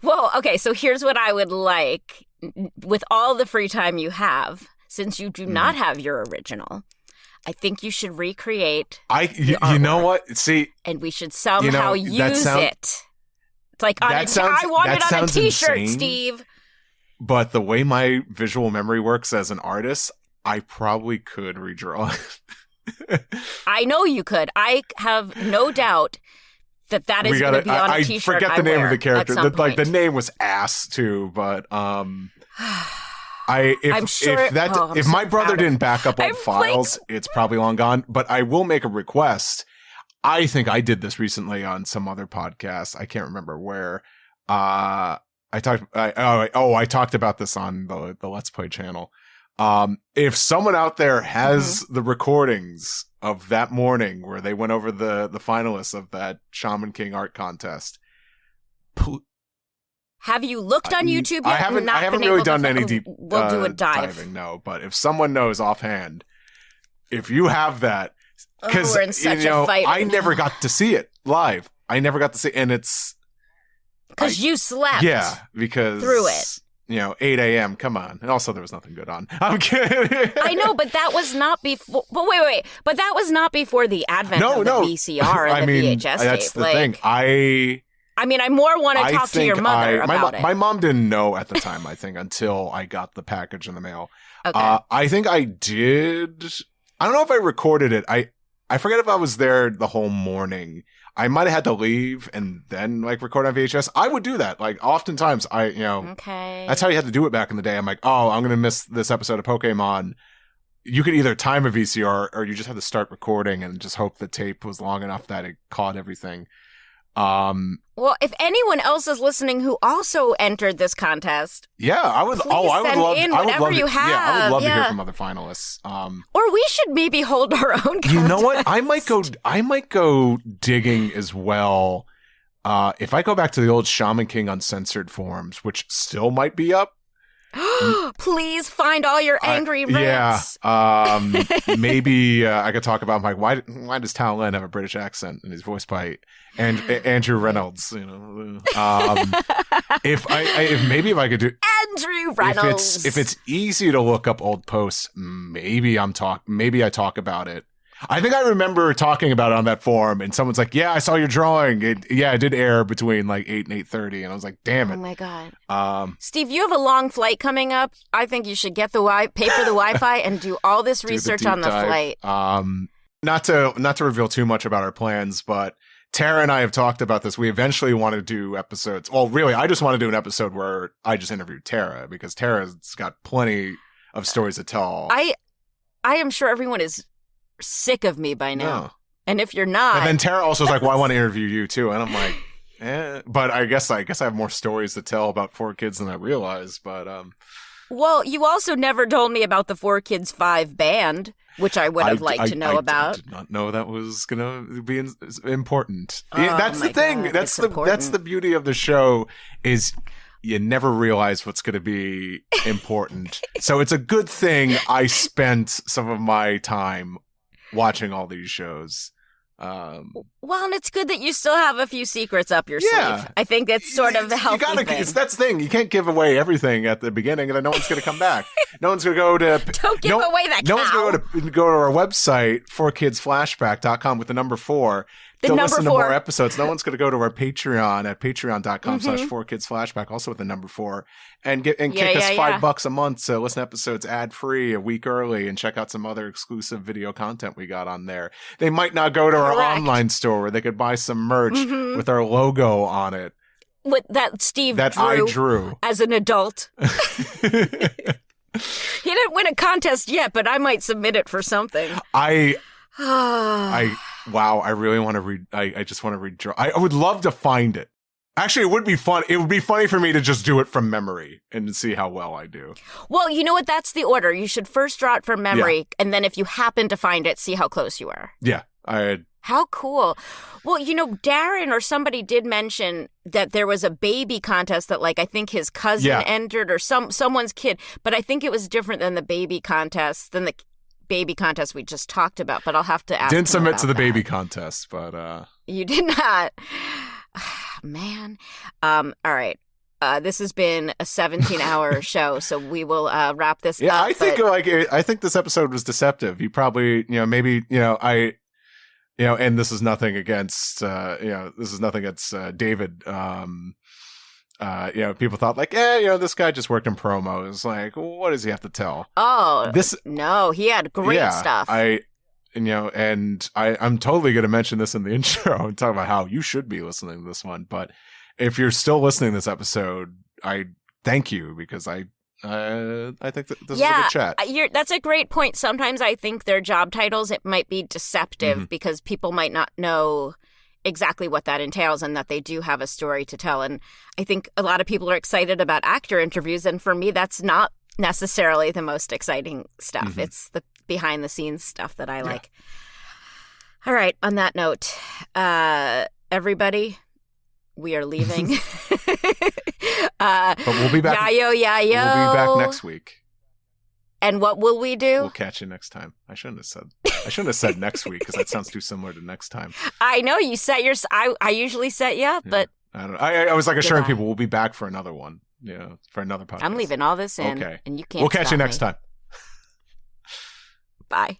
Well, okay. So here's what I would like, with all the free time you have, since you do not have your original. I think you should recreate. You know what? See, and we should somehow use it. It's like, I want it on a t-shirt, insane, Steve. But the way my visual memory works as an artist, I probably could redraw it. I know you could. I have no doubt that is going to be on a t-shirt. I forget the name of the character. The name was Ass too, but if my brother didn't back up old files, it's probably long gone. But I will make a request. I think I did this recently on some other podcast. I can't remember where. I talked about this on the Let's Play channel. If someone out there has the recordings of that morning where they went over the finalists of that Shaman King art contest, have you looked on YouTube yet? I haven't really done any deep. We'll do a dive. Diving, no, but if someone knows offhand, if you have that, because we're in such a fight right I never got to see it live. I never got to see, and it's because you slept. Yeah, because through it. 8 a.m. Come on. And also, there was nothing good on. I'm kidding. I know, but that was not before. But wait. But that was not before the advent of the VCR and the VHS that's tape. The thing. I more want to talk to your mother about it. My mom didn't know at the time, I think, until I got the package in the mail. Okay. I think I did. I don't know if I recorded it. I forget if I was there the whole morning. I might have had to leave and then record on VHS. I would do that. Oftentimes okay. That's how you had to do it back in the day. I'm like, oh, I'm going to miss this episode of Pokemon. You could either time a VCR or you just had to start recording and just hope the tape was long enough that it caught everything. Well, if anyone else is listening who also entered this contest, I would. I would love. Yeah, I would love to hear from other finalists. Or we should maybe hold our own contest. You know what? I might go digging as well. If I go back to the old Shaman King Uncensored forums, which still might be up. Please find all your angry rants. Yeah. Maybe I could talk about why does Tal Lin have a British accent in his voice by Andrew Reynolds? If I could do Andrew Reynolds. If it's easy to look up old posts, maybe I talk about it. I think I remember talking about it on that forum, and someone's like, "Yeah, I saw your drawing. It did air between 8 and 8:30," and I was like, "Damn it!" Oh my god, Steve, you have a long flight coming up. I think you should get pay for the Wi-Fi and do all this research on the flight. Not to reveal too much about our plans, but Tara and I have talked about this. We eventually want to do episodes. Well, really, I just want to do an episode where I just interview Tara because Tara's got plenty of stories to tell. I am sure everyone is sick of me by now. No. And if you're not... And then Tara also was like, well, I want to interview you too. And I'm like, but I guess I have more stories to tell about 4Kids than I realized. But well, you also never told me about the 4Kids 5 band, which I would have liked to know about. I did not know that was going to be important. That's the thing. God, that's the beauty of the show is you never realize what's going to be important. So it's a good thing I spent some of my time watching all these shows. Well, and it's good that you still have a few secrets up your sleeve. I think that's sort of the healthy thing. That's the thing. You can't give away everything at the beginning, and then no one's going to come back. No one's going to go to... Don't give away that cow. No one's going to go to our website, 4kidsflashback.com with the number 4. To listen to more episodes. No one's going to go to our Patreon at patreon.com/4kidsflashback, also with the number 4, and kick us $5 a month to listen to episodes ad-free a week early and check out some other exclusive video content we got on there. They might not go to our online store where they could buy some merch with our logo on it. With that Steve I drew as an adult. He didn't win a contest yet, but I might submit it for something. Wow, I really want to read. I just want to redraw. I would love to find it. Actually, it would be fun. It would be funny for me to just do it from memory and see how well I do. Well, you know what? That's the order. You should first draw it from memory, and then if you happen to find it, see how close you are. Yeah, How cool. Well, Darren or somebody did mention that there was a baby contest that, I think his cousin entered or someone's kid, but I think it was different than the baby contest, than the baby contest we just talked about, but I'll have to ask. Didn't submit to the baby contest, but you did not. Man. All right. This has been a 17-hour show, so we will wrap this up. Yeah, I think this episode was deceptive. You probably, maybe, and this is nothing against, this is nothing against David. People thought like, this guy just worked in promos. Like, what does he have to tell? Oh, no, he had great stuff. I'm totally going to mention this in the intro and talk about how you should be listening to this one. But if you're still listening to this episode, I thank you, because I think that this is a good chat. That's a great point. Sometimes I think their job titles, it might be deceptive because people might not know exactly what that entails and that they do have a story to tell. And I think a lot of people are excited about actor interviews. And for me, that's not necessarily the most exciting stuff. It's the behind the scenes stuff that I like. All right. On that note, everybody, we are leaving. But we'll be back. Yayo. We'll be back next week. And what will we do? We'll catch you next time. I shouldn't have said next week, because that sounds too similar to next time. I know you set your. I usually set you up, but I don't know. I was like assuring people we'll be back for another one. For another podcast. I'm leaving all this in. Okay, and you can't. We'll catch you next time. Bye.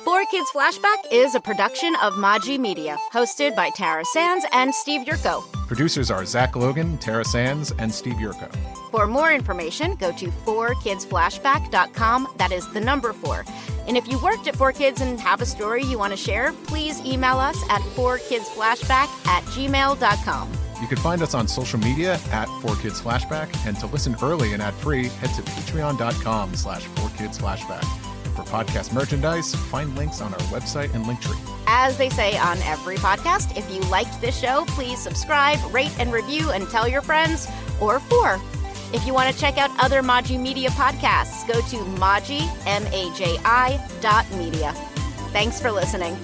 4Kids Flashback is a production of Maji Media, hosted by Tara Sands and Steve Yurko. Producers are Zach Logan, Tara Sands, and Steve Yurko. For more information, go to 4kidsflashback.com. That is the number 4. And if you worked at 4Kids and have a story you want to share, please email us at 4kidsflashback@gmail.com. You can find us on social media at 4Kids Flashback, and to listen early and ad-free, head to patreon.com/4kidsflashback. For podcast merchandise, find links on our website and Linktree. As they say on every podcast, if you liked this show, please subscribe, rate, and review, and tell your friends, or 4. If you want to check out other Maji Media podcasts, go to Maji, MAJI.media. Thanks for listening.